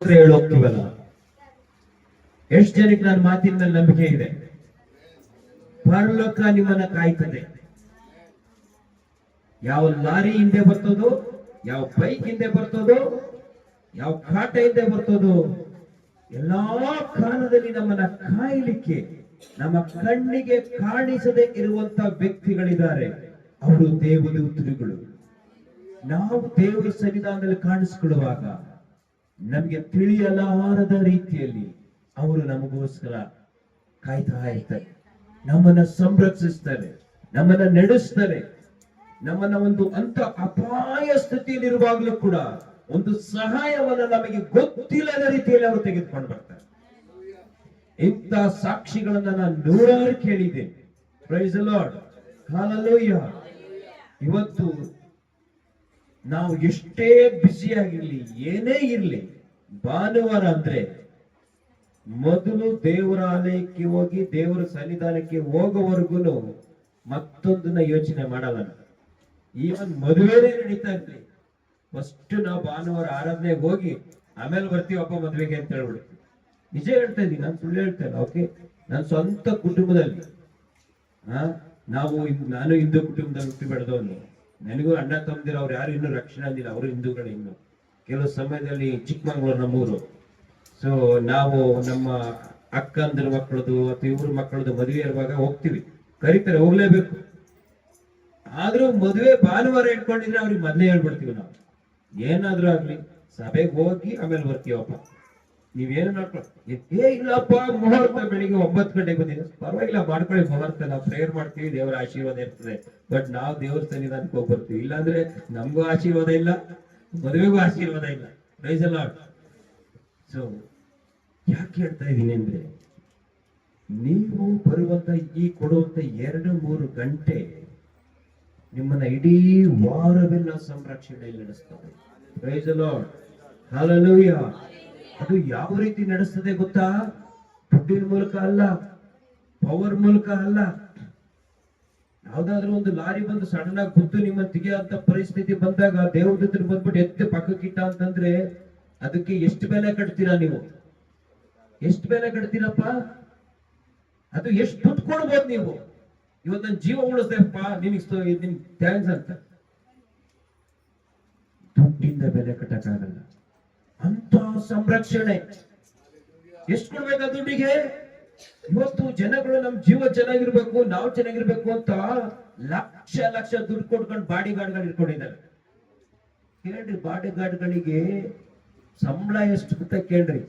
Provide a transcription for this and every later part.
ಸ್ತೋತ್ರ ಹೇಳೋಗ್ತೀವಲ್ಲ, ಎಷ್ಟು ಜನಕ್ಕೆ ನನ್ನ ಮಾತಿನ ಮೇಲೆ ನಂಬಿಕೆ ಇದೆ? ಪರಲೋಕ ನಿಮ್ಮನ್ನ ಕಾಯ್ತದೆ. ಯಾವ ಲಾರಿ ಹಿಂದೆ ಬರ್ತದೋ, ಯಾವ ಬೈಕ್ ಹಿಂದೆ ಬರ್ತದೋ, ಯಾವ ಕಾಟ ಹಿಂದೆ ಬರ್ತದೋ, ಎಲ್ಲಾ ಕಾಲದಲ್ಲಿ ನಮ್ಮನ್ನ ಕಾಯಲಿಕ್ಕೆ ನಮ್ಮ ಕಣ್ಣಿಗೆ ಕಾಣಿಸದೆ ಇರುವಂತ ವ್ಯಕ್ತಿಗಳಿದ್ದಾರೆ. ಅವರು ದೇವದೂತರುಗಳು. ನಾವು ದೇವರ ಸನ್ನಿಧಾನದಲ್ಲಿ ಕಾಣಿಸಿಕೊಳ್ಳುವಾಗ ನಮಗೆ ತಿಳಿಯಲಾರದ ರೀತಿಯಲ್ಲಿ ಅವರು ನಮಗೋಸ್ಕರ ಕಾಯ್ತಾ ಇರ್ತಾರೆ, ನಮ್ಮನ್ನ ಸಂರಕ್ಷಿಸ್ತಾರೆ, ನಮ್ಮನ್ನ ನಡೆಸ್ತಾರೆ. ನಮ್ಮನ್ನ ಒಂದು ಅಂತ ಅಪಾಯ ಸ್ಥಿತಿಯಲ್ಲಿರುವಾಗಲೂ ಕೂಡ ಒಂದು ಸಹಾಯವನ್ನ ನಮಗೆ ಗೊತ್ತಿಲ್ಲದ ರೀತಿಯಲ್ಲಿ ಅವರು ತೆಗೆದುಕೊಂಡು ಬರ್ತಾರೆ. ಇಂಥ ಸಾಕ್ಷಿಗಳನ್ನ ನಾನು ನೂರಾರು ಕೇಳಿದ್ದೇನೆ. Praise the Lord, hallelujah. ಇವತ್ತು ನಾವು ಎಷ್ಟೇ ಬ್ಯುಸಿ ಆಗಿರ್ಲಿ, ಏನೇ ಇರ್ಲಿ, ಭಾನುವಾರ ಅಂದ್ರೆ ಮೊದಲು ದೇವರ ಆಲಯಕ್ಕೆ ಹೋಗಿ ದೇವರ ಸನ್ನಿಧಾನಕ್ಕೆ ಹೋಗೋವರೆಗೂ ಮತ್ತೊಂದನ್ನ ಯೋಚನೆ ಮಾಡಲ್ಲ. ಈವನ್ ಮದುವೆನೇ ನಡೀತಾ ಇರ್ಲಿ, ಫಸ್ಟ್ ನಾವು ಭಾನುವಾರ ಆರಾಧನೆಗೆ ಹೋಗಿ ಆಮೇಲೆ ಬರ್ತೀವಪ್ಪ ಮದುವೆಗೆ ಅಂತ ಹೇಳ್ಬಿಡ್ತೀವಿ. ನಿಜ ಹೇಳ್ತಾ ಇದ್ದೀನಿ, ನಾನು ಸುಳ್ಳು ಹೇಳ್ತೇನೆ. ಓಕೆ, ನನ್ನ ಸ್ವಂತ ಕುಟುಂಬದಲ್ಲಿ ನಾನು ಹಿಂದೂ ಕುಟುಂಬದಲ್ಲಿ ಹುಟ್ಟಿ ಬೆಳೆದವನು. ನನಗೂ ಅಣ್ಣ ತಮ್ಮದಿರು ಅವ್ರು ಯಾರು ಇನ್ನೂ ರಕ್ಷಣೆ ಅಂದಿಲ್ಲ, ಅವರು ಹಿಂದೂಗಳು. ಇನ್ನು ಕೆಲವು ಸಮಯದಲ್ಲಿ ಚಿಕ್ಕಮಂಗ್ಳೂರು ನಮ್ಮೂರು. ಸೊ ನಾವು ನಮ್ಮ ಅಕ್ಕಂದ್ರ ಮಕ್ಕಳದು ಅಥವಾ ಇವ್ರ ಮಕ್ಕಳದು ಮದುವೆ ಇರುವಾಗ ಹೋಗ್ತೀವಿ, ಕರೀತಾರೆ, ಹೋಗ್ಲೇಬೇಕು. ಆದ್ರೂ ಮದುವೆ ಭಾನುವಾರ ಇಟ್ಕೊಂಡಿದ್ರೆ ಅವ್ರಿಗೆ ಮೊದ್ಲೇ ಹೇಳ್ಬಿಡ್ತೀವಿ ನಾವು, ಏನಾದ್ರೂ ಆಗ್ಲಿ ಸಭೆಗೆ ಹೋಗಿ ಆಮೇಲೆ ಬರ್ತೀವಪ್ಪ, ನೀವೇನು ಮಾಡ್ಕೊಳ್ಳಿ. ಇಲ್ಲಪ್ಪ ಮುಹೂರ್ತ ಬೆಳಿಗ್ಗೆ 9 ಗಂಟೆಗೆ ಬಂದಿದೆ, ಪರವಾಗಿಲ್ಲ ಮಾಡ್ಕೊಳ್ಳಿ ಮುಹೂರ್ತ, ನಾವು ಪ್ರೇಯರ್ ಮಾಡ್ತೀವಿ, ದೇವರ ಆಶೀರ್ವಾದ ಇರ್ತದೆ. ಬಟ್ ನಾವು ದೇವರ ಸನ್ನಿಧಾನಕ್ಕೆ ಹೋಗಿ ಬರ್ತೀವಿ. ಇಲ್ಲಾಂದ್ರೆ ನಮಗೂ ಆಶೀರ್ವಾದ ಇಲ್ಲ, ಮದುವೆಗೂ ಆಶೀರ್ವಾದ ಇಲ್ಲ. Praise the lord. ಸೊ ಯಾಕೆ ಹೇಳ್ತಾ ಇದ್ದೀನಿ ಅಂದ್ರೆ, ನೀವು ಬರುವಂತ ಈ ಕೊಡುವಂತ 2-3 ಗಂಟೆ ನಿಮ್ಮನ್ನ ಇಡೀ ವಾರವೆಲ್ಲ ಸಂರಕ್ಷಣೆಯಲ್ಲಿ ನಡೆಸ್ತದೆ. Praise the Lord, hallelujah. ಅದು ಯಾವ ರೀತಿ ನಡೆಸ್ತದೆ ಗೊತ್ತಾ? ದುಡ್ಡಿನ ಮೂಲಕ ಅಲ್ಲ, ಪವರ್ ಮೂಲಕ ಅಲ್ಲ. ಯಾವ್ದಾದ್ರು ಒಂದು ಲಾರಿ ಬಂದು ಸಡನ್ ಆಗಿ ಗುದ್ದು ನಿಮ್ಮನ್ನು ತೆಗೆಯುವಂತ ಪರಿಸ್ಥಿತಿ ಬಂದಾಗ ದೇವದೂತರು ಬಂದ್ಬಿಟ್ಟು ಎತ್ತೆ ಪಕ್ಕಕ್ಕಿಟ್ಟ ಅಂತಂದ್ರೆ ಅದಕ್ಕೆ ಎಷ್ಟು ಬೆಲೆ ಕಟ್ತೀರಾ ನೀವು? ಎಷ್ಟು ಬೆಲೆ ಕಟ್ತೀರಪ್ಪ? ಅದು ಎಷ್ಟು ದುಡ್ಡು ಕೊಡ್ಬೋದು ನೀವು? ಇವತ್ತು ನನ್ನ ಜೀವ ಉಳಿಸ್ದೆಪ್ಪ, ನಿಮಗೆ ಥ್ಯಾಂಕ್ಸ್ ಅಂತ. ದುಡ್ಡಿಂದ ಬೆಲೆ ಕಟ್ಟಕ್ಕಾಗಲ್ಲ ಅಂತ ಸಂರಕ್ಷಣೆ. ಎಷ್ಟು ಕೊಡ್ಬೇಕಾ ದುಡ್ಡಿಗೆ? ಇವತ್ತು ಜನಗಳು ನಮ್ ಜೀವ ಚೆನ್ನಾಗಿರ್ಬೇಕು, ನಾವು ಚೆನ್ನಾಗಿರ್ಬೇಕು ಅಂತ ಲಕ್ಷ ಲಕ್ಷ ದುಡ್ಡು ಕೊಡ್ಕೊಂಡು ಬಾಡಿ ಗಾರ್ಡ್ಗಳು ಇಟ್ಕೊಂಡಿದ್ದಾರೆ. ಕೇಳ್ರಿ, ಬಾಡಿ ಗಾರ್ಡ್ಗಳಿಗೆ ಸಂಬಳ ಎಷ್ಟು ಅಂತ ಕೇಳ್ರಿ.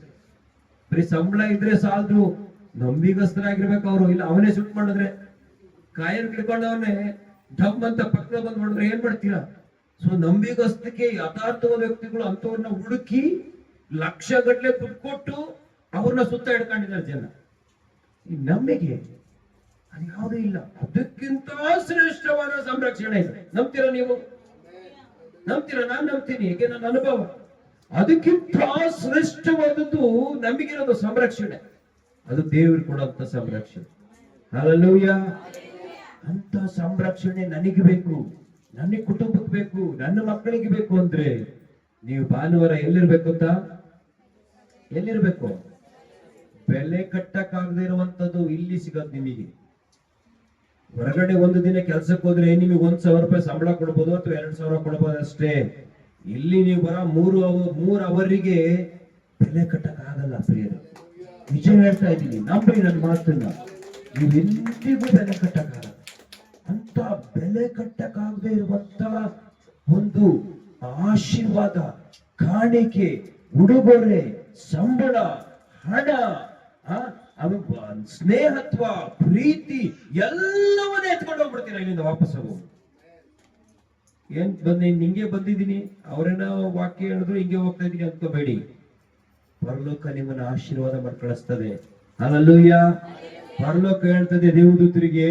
ಬರೀ ಸಂಬಳ ಇದ್ರೆ ಸಾಲದು, ನಂಬಿಗಸ್ತರಾಗಿರ್ಬೇಕು ಅವರು. ಇಲ್ಲ ಅವನೇ ಸುಟ್ಟು ಮಾಡಿದ್ರೆ, ಕಾಯರ್ ಕಿಡ್ಕೊಂಡವನ್ನೇ ಡಮ್ ಅಂತ ಪಕ್ಕದ ಬಂದ್ ಮಾಡಿದ್ರೆ ಏನ್ ಮಾಡ್ತೀರಾ? ಸೊ ನಂಬಿಗಸ್ತಕ್ಕೆ ಯಥಾರ್ಥವಾದ ವ್ಯಕ್ತಿಗಳು ಅಂತವ್ರನ್ನ ಹುಡುಕಿ ಲಕ್ಷ ಗಟ್ಟಲೆ ದುಡ್ಡು ಕೊಟ್ಟು ಅವ್ರನ್ನ ಸುತ್ತ ಹಿಡ್ಕೊಂಡಿದ್ದಾರೆ ಜನ. ಈ ನಂಬಿಕೆ ಅದು ಯಾವುದೂ ಇಲ್ಲ. ಅದಕ್ಕಿಂತ ಶ್ರೇಷ್ಠವಾದ ಸಂರಕ್ಷಣೆ ಇದೆ. ನಂಬ್ತೀರಾ ನೀವು? ನಂಬ್ತೀರಾ? ನಾನು ನಂಬ್ತೀನಿ, ಏಕೆ ನನ್ನ ಅನುಭವ. ಅದಕ್ಕಿಂತ ಶ್ರೇಷ್ಠವಾದದ್ದು ನಂಬಿಕೆರೋದು ಸಂರಕ್ಷಣೆ. ಅದು ದೇವರು ಕೊಡುವಂತ ಸಂರಕ್ಷಣೆ. ಹಲ್ಲೆಲೂಯಾ. ಅಂತ ಸಂರಕ್ಷಣೆ ನನಗೆ ಬೇಕು, ನನ್ನ ಕುಟುಂಬಕ್ಕೆ ಬೇಕು, ನನ್ನ ಮಕ್ಕಳಿಗೆ ಬೇಕು ಅಂದ್ರೆ ನೀವು ಭಾನುವಾರ ಎಲ್ಲಿರ್ಬೇಕು ಅಂತ? ಎಲ್ಲಿರ್ಬೇಕು? ಬೆಲೆ ಕಟ್ಟಕ್ಕಾಗದೇ ಇರುವಂತದ್ದು ಇಲ್ಲಿ ಸಿಗೋದು ನಿಮಗೆ. ಹೊರಗಡೆ ಒಂದು ದಿನ ಕೆಲ್ಸಕ್ಕೆ ಹೋದ್ರೆ ನಿಮಗೆ 1,000 ರೂಪಾಯಿ ಸಂಬಳ ಕೊಡ್ಬೋದು ಅಥವಾ 2,000 ಕೊಡ್ಬೋದು ಅಷ್ಟೇ. ಇಲ್ಲಿ ನೀವು ಬರ 3 ಅವರಿಗೆ ಬೆಲೆ ಕಟ್ಟಕ್ಕಾಗಲ್ಲ ಪ್ರಿಯರೇ. ನಿಜ ಹೇಳ್ತಾ ಇದ್ದೀನಿ, ನಂಬ್ರಿ ನನ್ನ ಮಾತನ್ನ. ನೀವು ಎಂದಿಗೂ ಬೆಲೆ ಕಟ್ಟಕ್ಕಾಗಲ್ಲ. ಅಂತ ಬೆಲೆ ಕಟ್ಟಕ್ಕಾಗದೆ ಇರುವಂತ ಒಂದು ಆಶೀರ್ವಾದ, ಕಾಣಿಕೆ, ಉಡುಗೊರೆ, ಸಂಬಳ, ಹಣ, ಸ್ನೇಹತ್ವ, ಪ್ರೀತಿ ಎಲ್ಲವನ್ನೇ ಎತ್ಕೊಂಡು ಹೋಗ್ಬಿಡ್ತೀರಾ ಇಲ್ಲಿಂದ ವಾಪಸ್ ಹೋಗು. ಏನ್ ಹಿಂಗೆ ಬಂದಿದ್ದೀನಿ, ಅವರೇನೋ ವಾಕ್ಯ ಹೇಳಿದ್ರು ಹಿಂಗೆ ಹೋಗ್ತಾ ಇದೀನಿ ಅನ್ಕೋಬೇಡಿ. ಪರಲೋಕ ನಿಮ್ಮನ್ನ ಆಶೀರ್ವಾದ ಮಾಡಿ ಕಳಿಸ್ತದೆ. ಹಲ್ಲೆಲೂಯಾ. ಪರಲೋಕ ಹೇಳ್ತದೆ ದೇವದೂತರಿಗೆ,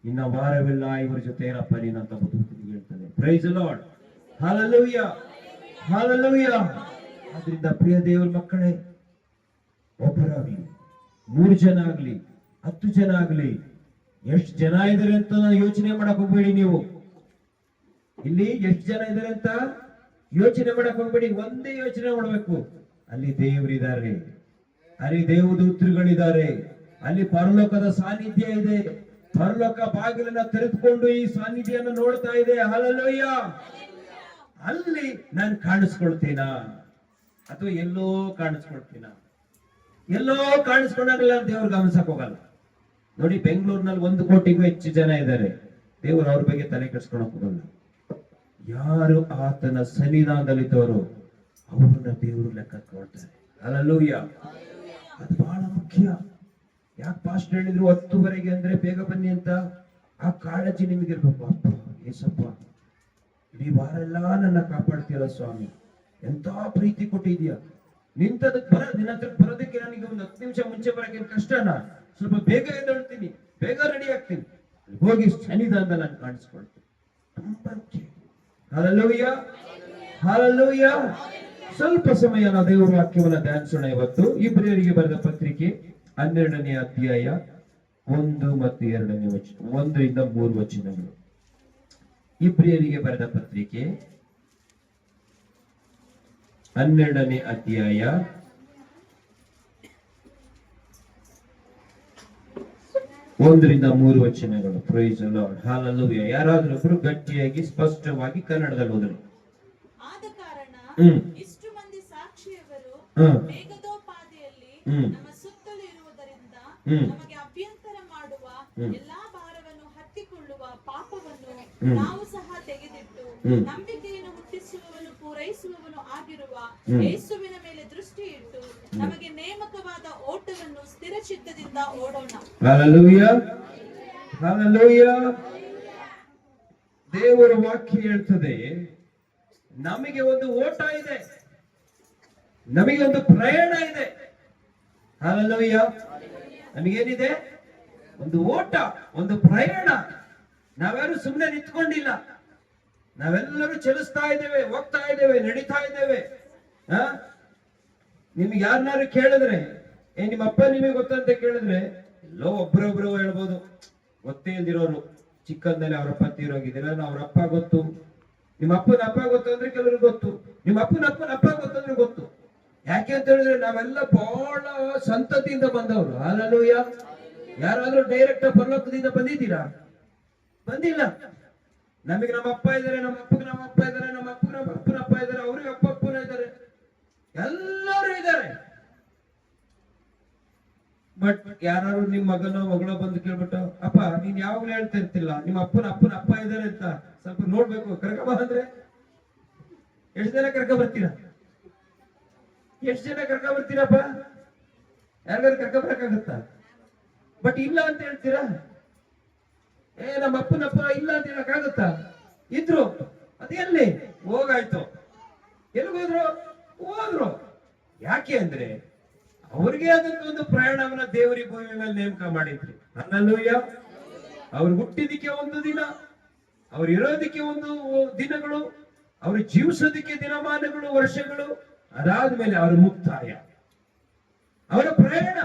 ಇನ್ನ ವಾರವಿಲ್ಲ ಇವರ ಜೊತೆ ಏನಪ್ಪ ನೀನು ಅಂತ ದೂತರಿಗೆ ಹೇಳ್ತದೆ. Praise the Lord, hallelujah, hallelujah. ಆದ್ರಿಂದ ಪ್ರಿಯ ದೇವರ ಮಕ್ಕಳೇ, ಒಬ್ಬರಾಗ್ಲಿ, 3 ಜನ ಆಗ್ಲಿ, 10 ಜನ ಆಗ್ಲಿ, ಎಷ್ಟು ಜನ ಇದಾರೆ ಅಂತ ಯೋಚನೆ ಮಾಡಕ್ ಹೋಗ್ಬೇಡಿ. ನೀವು ಇಲ್ಲಿ ಎಷ್ಟು ಜನ ಇದಾರೆ ಅಂತ ಯೋಚನೆ ಮಾಡಕ್ ಹೋಗ್ಬೇಡಿ. ಒಂದೇ ಯೋಚನೆ ಮಾಡ್ಬೇಕು, ಅಲ್ಲಿ ದೇವರಿದ್ದಾರೆ, ಅಲ್ಲಿ ದೇವದೂತರುಗಳಿದ್ದಾರೆ, ಅಲ್ಲಿ ಪರಲೋಕದ ಸಾನ್ನಿಧ್ಯ ಇದೆ. ಪರಲೋಕ ಬಾಗಿಲನ್ನ ತೆರೆದುಕೊಂಡು ಈ ಸಾನ್ನಿಧ್ಯವನ್ನು ನೋಡ್ತಾ ಇದೆ. ಹಲ್ಲೆಲೂಯಾ. ಅಲ್ಲಿ ನಾನು ಕಾಣಿಸ್ಕೊಳ್ತೀನ ಅಥವಾ ಎಲ್ಲೋ ಕಾಣಿಸ್ಕೊಳ್ತೀನ? ಎಲ್ಲೋ ಕಾಣಿಸ್ಕೊಂಡಾಗಲ್ಲ ದೇವ್ರ ಗಮನಿಸಕ್ ಹೋಗಲ್ಲ. ನೋಡಿ, ಬೆಂಗಳೂರಿನಲ್ಲಿ 1 ಕೋಟಿಗೂ ಹೆಚ್ಚು ಜನ ಇದ್ದಾರೆ. ದೇವರು ಅವ್ರ ಬಗ್ಗೆ ತಲೆ ಕೆಡಿಸ್ಕೊಳಕ್ ಹೋಗಲ್ಲ. ಯಾರು ಆತನ ಸನ್ನಿಧಾನದಲ್ಲಿದ್ದವರು ಅವ್ರನ್ನ ದೇವರು ಲೆಕ್ಕ ಕೊಡ್ತಾರೆ. ಹಲ್ಲೆಲೂಯಾ. ಅದು ಬಹಳ ಮುಖ್ಯ. ಯಾಕೆ ಪಾಸ್ಟರ್ ಹೇಳಿದ್ರು 10:30 ಅಂದ್ರೆ ಬೇಗ ಬನ್ನಿ ಅಂತ? ಆ ಕಾಳಜಿ ನಿಮಗಿರ್ಬೇಕು. ಅಪ್ಪ ಏಸಪ್ಪ, ಇಡೀ ವಾರ ಎಲ್ಲ ನನ್ನ ಕಾಪಾಡ್ತೀರ ಸ್ವಾಮಿ, ಎಂತ ಪ್ರೀತಿ ಕೊಟ್ಟಿದ್ಯಾ, ನಿನ್ನ ಹತ್ರ ಬರೋದಕ್ಕೆ ನನಗೆ ಒಂದು 10 ನಿಮಿಷ ಮುಂಚೆ ಬರಕ್ಕೆ ಕಷ್ಟನಾ? ಸ್ವಲ್ಪ ಬೇಗ ಎದ್ದೇಳ್ತೀನಿ, ಬೇಗ ರೆಡಿ ಆಗ್ತೀನಿ, ಹೋಗಿ ಸನ್ನಿಧಾನದಲ್ಲಿ ನಾನು ಕಾಣಿಸ್ಕೊಳ್ತೀನಿ. ತುಂಬಾ ಮುಖ್ಯ. Hallelujah, hallelujah. ಸ್ವಲ್ಪ ಸಮಯ ನಾವು ದೇವರ ವಾಕ್ಯವನ್ನ ಧ್ಯಾನಿಸೋಣ. ಇವತ್ತು ಇಬ್ರಿಯರಿಗೆ ಬರೆದ ಪತ್ರಿಕೆ 12ನೇ ಅಧ್ಯಾಯ 1 ಮತ್ತು 2ನೇ ವಚನ, 1ರಿಂದ 3 ವಚನಗಳು. ಇಬ್ರಿಯರಿಗೆ ಬರೆದ ಪತ್ರಿಕೆ 12ನೇ ಅಧ್ಯಾಯ 1ರಿಂದ 3 ವಚನಗಳು. Praise the Lord. ಹಲ್ಲೆಲೂಯಾ. ಯಾರಾದ್ರೂ ಒಬ್ರು ಗಟ್ಟಿಯಾಗಿ ಸ್ಪಷ್ಟವಾಗಿ ಕನ್ನಡದಲ್ಲಿ ಓದಲಿ. ಆದ ಕಾರಣ ಇಷ್ಟು ಮಂದಿ ಸಾಕ್ಷಿಯವರು ಮೇಘದೋಪಾದಿಯಲ್ಲಿ ನಮ್ಮ ಸುತ್ತಲೂ ಇರುವುದರಿಂದ ನಮಗೆ ಅಭ್ಯಂತರ ಮಾಡುವ ಎಲ್ಲಾ ಭಾರವನ್ನು ಹತ್ತಿಕೊಳ್ಳುವ ಪಾಪವನ್ನು ನಾವು ಸಹ ತೆಗೆದಿಟ್ಟು ನಂಬಿಕೆಯನ್ನು ಹುಟ್ಟಿಸುವವನು ಪೂರೈಸುವವನು ಆಗಿರುವ ಯೇಸುವಿನ ಮೇಲೆ ದೃಷ್ಟಿ ಇಟ್ಟು ನಮಗೆ ನೇಮಕವಾದ ಓಟವನ್ನು ಸ್ಥಿರಚಿತ್ತದಿಂದ ಓಡೋಣ. Hallelujah, hallelujah. ದೇವರ ವಾಕ್ಯ ಹೇಳ್ತದೆ, ನಮಗೆ ಒಂದು ಓಟ ಇದೆ, ನಮಗೆ ಒಂದು ಪ್ರಯಾಣ ಇದೆ. ಹಲ್ಲೆಲೂಯಾ. ನಮಗೇನಿದೆ? ಒಂದು ಓಟ, ಒಂದು ಪ್ರಯಾಣ. ನಾವ್ಯಾರು ಸುಮ್ಮನೆ ನಿಂತ್ಕೊಂಡಿಲ್ಲ, ನಾವೆಲ್ಲರೂ ಚಲಿಸ್ತಾ ಇದ್ದೇವೆ, ಹೋಗ್ತಾ ಇದ್ದೇವೆ, ನಡೀತಾ ಇದ್ದೇವೆ. ನಿಮ್ಗೆ ಯಾರನ್ನಾರು ಕೇಳಿದ್ರೆ, ನಿಮ್ಮ ಅಪ್ಪ ನಿಮಗೆ ಗೊತ್ತಂತ ಕೇಳಿದ್ರೆ ಎಲ್ಲೋ ಒಬ್ರೊಬ್ರು ಹೇಳ್ಬೋದು, ಗೊತ್ತೇ ಇಲ್ದಿರೋರು. ಚಿಕ್ಕಂದಲ್ಲಿ ಅವ್ರ ಅಪ್ಪ ತೀರೋಗಿದ್ದೀರ, ಅವ್ರ ಅಪ್ಪ ಗೊತ್ತು. ನಿಮ್ಮ ಅಪ್ಪನ ಅಪ್ಪ ಗೊತ್ತು ಅಂದ್ರೆ ಕೆಲವ್ರಿಗೆ ಗೊತ್ತು, ನಿಮ್ಮ ಅಪ್ಪನ ಅಪ್ಪ ಗೊತ್ತಂದ್ರೆ ಗೊತ್ತು. ಯಾಕೆ ಅಂತ ಹೇಳಿದ್ರೆ ನಾವೆಲ್ಲ ಬಹಳ ಸಂತತಿಯಿಂದ ಬಂದವರು. ಹಲ್ಲೆಲೂಯಾ. ಯಾರಾದ್ರೂ ಡೈರೆಕ್ಟ್ ಪರಲೋಕದಿಂದ ಬಂದಿದ್ದೀರಾ? ಬಂದಿಲ್ಲ. ನಮಗೆ ನಮ್ಮ ಅಪ್ಪ ಇದ್ದಾರೆ, ನಮ್ಮ ಅಪ್ಪಗೆ ನಮ್ಮ ಅಪ್ಪ ಇದ್ದಾರೆ, ನಮ್ಮ ಅಪ್ಪಗೆ ನಮ್ಮ ಅಪ್ಪನ ಅಪ್ಪ ಇದ್ದಾರೆ, ಅವ್ರಿಗೆ ಅಪ್ಪನ ಇದ್ದಾರೆ, ಎಲ್ಲರೂ ಇದ್ದಾರೆ. ಬಟ್ ಯಾರು ನಿಮ್ ಮಗನೋ ಮಗಳೋ ಬಂದು ಕೇಳ್ಬಿಟ್ಟು, ಅಪ್ಪ ನೀನ್ ಯಾವಾಗ್ಲೂ ಹೇಳ್ತಾ ಇರ್ತಿಲ್ಲ ನಿಮ್ಮ ಅಪ್ಪನ ಅಪ್ಪ ಇದ್ದಾರೆ ಅಂತ, ಸ್ವಲ್ಪ ನೋಡ್ಬೇಕು, ಕರ್ಕ ಅಂದ್ರೆ ಎಷ್ಟು ಜನ ಕರ್ಕ ಬರ್ತೀರಾ? ಎಷ್ಟು ಜನ ಕರ್ಕ ಬರ್ತೀರಪ್ಪ? ಯಾರಿಗಾರು ಕರ್ಕ ಬರಕ್ಕಾಗತ್ತ? ಬಟ್ ಇಲ್ಲ ಅಂತ ಹೇಳ್ತೀರಾ? ನಮ್ಮ ಅಪ್ಪನ ಇಲ್ಲ ಅಂತ ಹೇಳಕ್ಕಾಗತ್ತಾ? ಇದ್ರು, ಅದು ಎಲ್ಲಿ ಹೋಗಾಯ್ತು? ಎಲ್ಲಿಗೋದ್ರು? ಹೋದ್ರು. ಯಾಕೆ ಅಂದ್ರೆ ಅವ್ರಿಗೆ ಆದಂತ ಒಂದು ಪ್ರಯಾಣವನ್ನ ದೇವರಿ ಭೂಮಿ ಮೇಲೆ ನೇಮಕ ಮಾಡಿದ್ರಿ. ಹಲ್ಲೆಲೂಯಾ. ಅವ್ರು ಹುಟ್ಟಿದಕ್ಕೆ ಒಂದು ದಿನ, ಅವ್ರು ಇರೋದಕ್ಕೆ ಒಂದು ದಿನಗಳು, ಅವ್ರು ಜೀವಿಸೋದಕ್ಕೆ ದಿನಮಾನಗಳು, ವರ್ಷಗಳು, ಅದಾದ್ಮೇಲೆ ಅವ್ರ ಮುಕ್ತಾಯ, ಅವರ ಪ್ರಯಾಣ.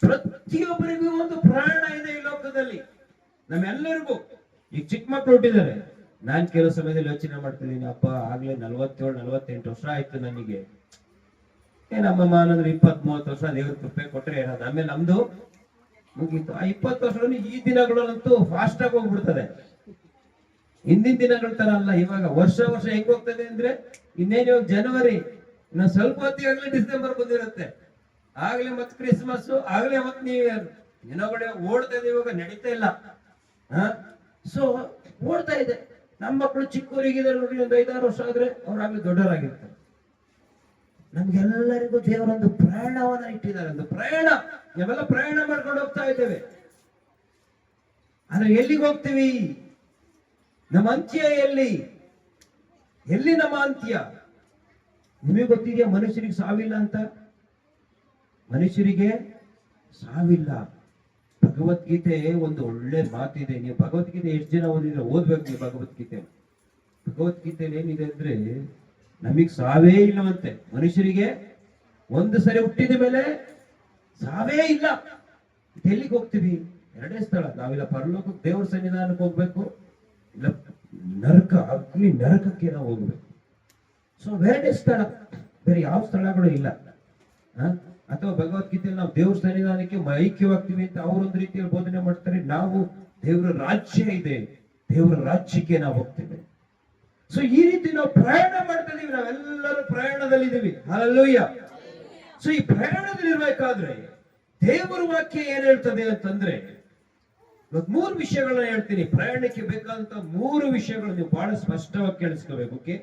ಪ್ರತಿಯೊಬ್ಬರಿಗೂ ಒಂದು ಪ್ರಯಾಣ ಇದೆ ಈ ಲೋಕದಲ್ಲಿ, ನಮ್ಮೆಲ್ಲರಿಗೂ. ಈಗ ಚಿಕ್ಕ ಮಕ್ಕಳು ಹುಟ್ಟಿದ್ದಾರೆ. ನಾನ್ ಕೆಲವು ಸಮಯದಲ್ಲಿ ಯೋಚನೆ ಮಾಡ್ತಿದ್ದೀನಿ, ಅಪ್ಪ ಆಗ್ಲೇ 47-48 ವರ್ಷ ಆಯ್ತು ನನಗೆ. ನಮ್ಮಮ್ಮ ಅನ್ನಂದ್ರೆ 20-30 ವರ್ಷ ದೇವ್ರ ಕೃಪೆ ಕೊಟ್ರೆ ಏನಾದ್ರು, ಆಮೇಲೆ ನಮ್ದು ಮುಗೀತು. ಆ 20 ವರ್ಷ ಈ ದಿನಗಳಂತೂ ಫಾಸ್ಟ್ ಆಗಿ ಹೋಗ್ಬಿಡ್ತದೆ. ಹಿಂದಿನ ದಿನಗಳ ತರ ಅಲ್ಲ. ಇವಾಗ ವರ್ಷ ಹೆಂಗ್ ಹೋಗ್ತದೆ ಅಂದ್ರೆ, ಇನ್ನೇನು ಇವಾಗ ಜನವರಿ, ಇನ್ನು ಸ್ವಲ್ಪ ಹೊತ್ತಿಗಾಗ್ಲೇ ಡಿಸೆಂಬರ್ ಬಂದಿರುತ್ತೆ, ಆಗ್ಲೇ ಮತ್ ಕ್ರಿಸ್ಮಸ್, ಆಗ್ಲೇ ಮತ್ ನ್ಯೂ ಇಯರ್. ದಿನಗಳೇ ಓಡ್ತಾ ಇದೆ, ಇವಾಗ ನಡೀತಾ ಇಲ್ಲ. ಸೊ ಓಡ್ತಾ ಇದೆ. ನಮ್ಮ ಮಕ್ಕಳು ಚಿಕ್ಕವರಿಗಿದ್ದಾರೆ ನೋಡಿ, ಒಂದು 5-6 ವರ್ಷ ಆದ್ರೆ ಅವ್ರಾಗ್ಲೇ ದೊಡ್ಡವರಾಗಿರ್ತಾರೆ. ನಮ್ಗೆಲ್ಲರಿಗೂ ದೇವರೊಂದು ಪ್ರಯಾಣವನ್ನ ಇಟ್ಟಿದ್ದಾರೆ, ಒಂದು ಪ್ರಯಾಣ. ನಾವೆಲ್ಲ ಪ್ರಯಾಣ ಮಾಡ್ಕೊಂಡು ಹೋಗ್ತಾ ಇದ್ದೇವೆ. ಆದ್ರೆ ಎಲ್ಲಿಗೆ ಹೋಗ್ತೀವಿ? ನಮ್ಮ ಅಂತ್ಯ ಎಲ್ಲಿ ನಮ್ಮ ಅಂತ್ಯ? ನಿಮಗೆ ಗೊತ್ತಿದೆಯಾ ಮನುಷ್ಯರಿಗೆ ಸಾವಿಲ್ಲ ಅಂತ? ಮನುಷ್ಯರಿಗೆ ಸಾವಿಲ್ಲ. ಭಗವದ್ಗೀತೆ ಒಂದು ಒಳ್ಳೆ ಮಾತಿದೆ. ನೀವು ಭಗವದ್ಗೀತೆ ಎಷ್ಟು ಜನ ಓದಿದ್ರೆ ಓದ್ಬೇಕು ನೀವು ಭಗವದ್ಗೀತೆ. ಭಗವದ್ಗೀತೆಯಲ್ಲಿ ಏನಿದೆ ಅಂದ್ರೆ, ನಮಗ್ ಸಾವೇ ಇಲ್ಲವಂತೆ. ಮನುಷ್ಯರಿಗೆ ಒಂದು ಸರಿ ಹುಟ್ಟಿದ ಮೇಲೆ ಸಾವೇ ಇಲ್ಲ. ಎಲ್ಲಿಗೆ ಹೋಗ್ತೀವಿ? 2 ಸ್ಥಳ. ನಾವಿಲ್ಲ ಪರಲೋಕಕ್ಕೆ ದೇವರ ಸನ್ನಿಧಾನಕ್ಕೆ ಹೋಗ್ಬೇಕು, ಇಲ್ಲ ನರಕಕ್ಕೆ ನಾವು ಹೋಗ್ಬೇಕು. ಸೊ 2 ಸ್ಥಳ. ಬೇರೆ ಯಾವ ಸ್ಥಳಗಳು ಇಲ್ಲ. ಅಥವಾ ಭಗವದ್ಗೀತೆಯಲ್ಲಿ ನಾವು ದೇವ್ರ ಸನ್ನಿಧಾನಕ್ಕೆ ಐಕ್ಯವಾಗ್ತೀವಿ ಅಂತ ಅವರೊಂದು ರೀತಿಯಲ್ಲಿ ಬೋಧನೆ ಮಾಡ್ತಾರೆ. ನಾವು ದೇವರ ರಾಜ್ಯ ಇದೆ, ದೇವರ ರಾಜ್ಯಕ್ಕೆ ನಾವು ಹೋಗ್ತೇವೆ. ಸೊ ಈ ರೀತಿ ನಾವು ಪ್ರಯಾಣ ಮಾಡ್ತಾ ಇದೀವಿ, ನಾವೆಲ್ಲರೂ ಪ್ರಯಾಣದಲ್ಲಿದ್ದೀವಿ. ಹಲ್ಲೆಲೂಯಾ. ಸೊ ಈ ಪ್ರಯಾಣದಲ್ಲಿ ಇರ್ಬೇಕಾದ್ರೆ ದೇವರ ವಾಕ್ಯ ಏನ್ ಹೇಳ್ತದೆ ಅಂತಂದ್ರೆ, ಇವತ್ತು 3 ವಿಷಯಗಳನ್ನ ಹೇಳ್ತೀನಿ. ಪ್ರಯಾಣಕ್ಕೆ ಬೇಕಾದಂತ 3 ವಿಷಯಗಳು ನೀವು ಬಹಳ ಸ್ಪಷ್ಟವಾಗಿ ಕೇಳಿಸ್ಕೋಬೇಕು. ಓಕೆ,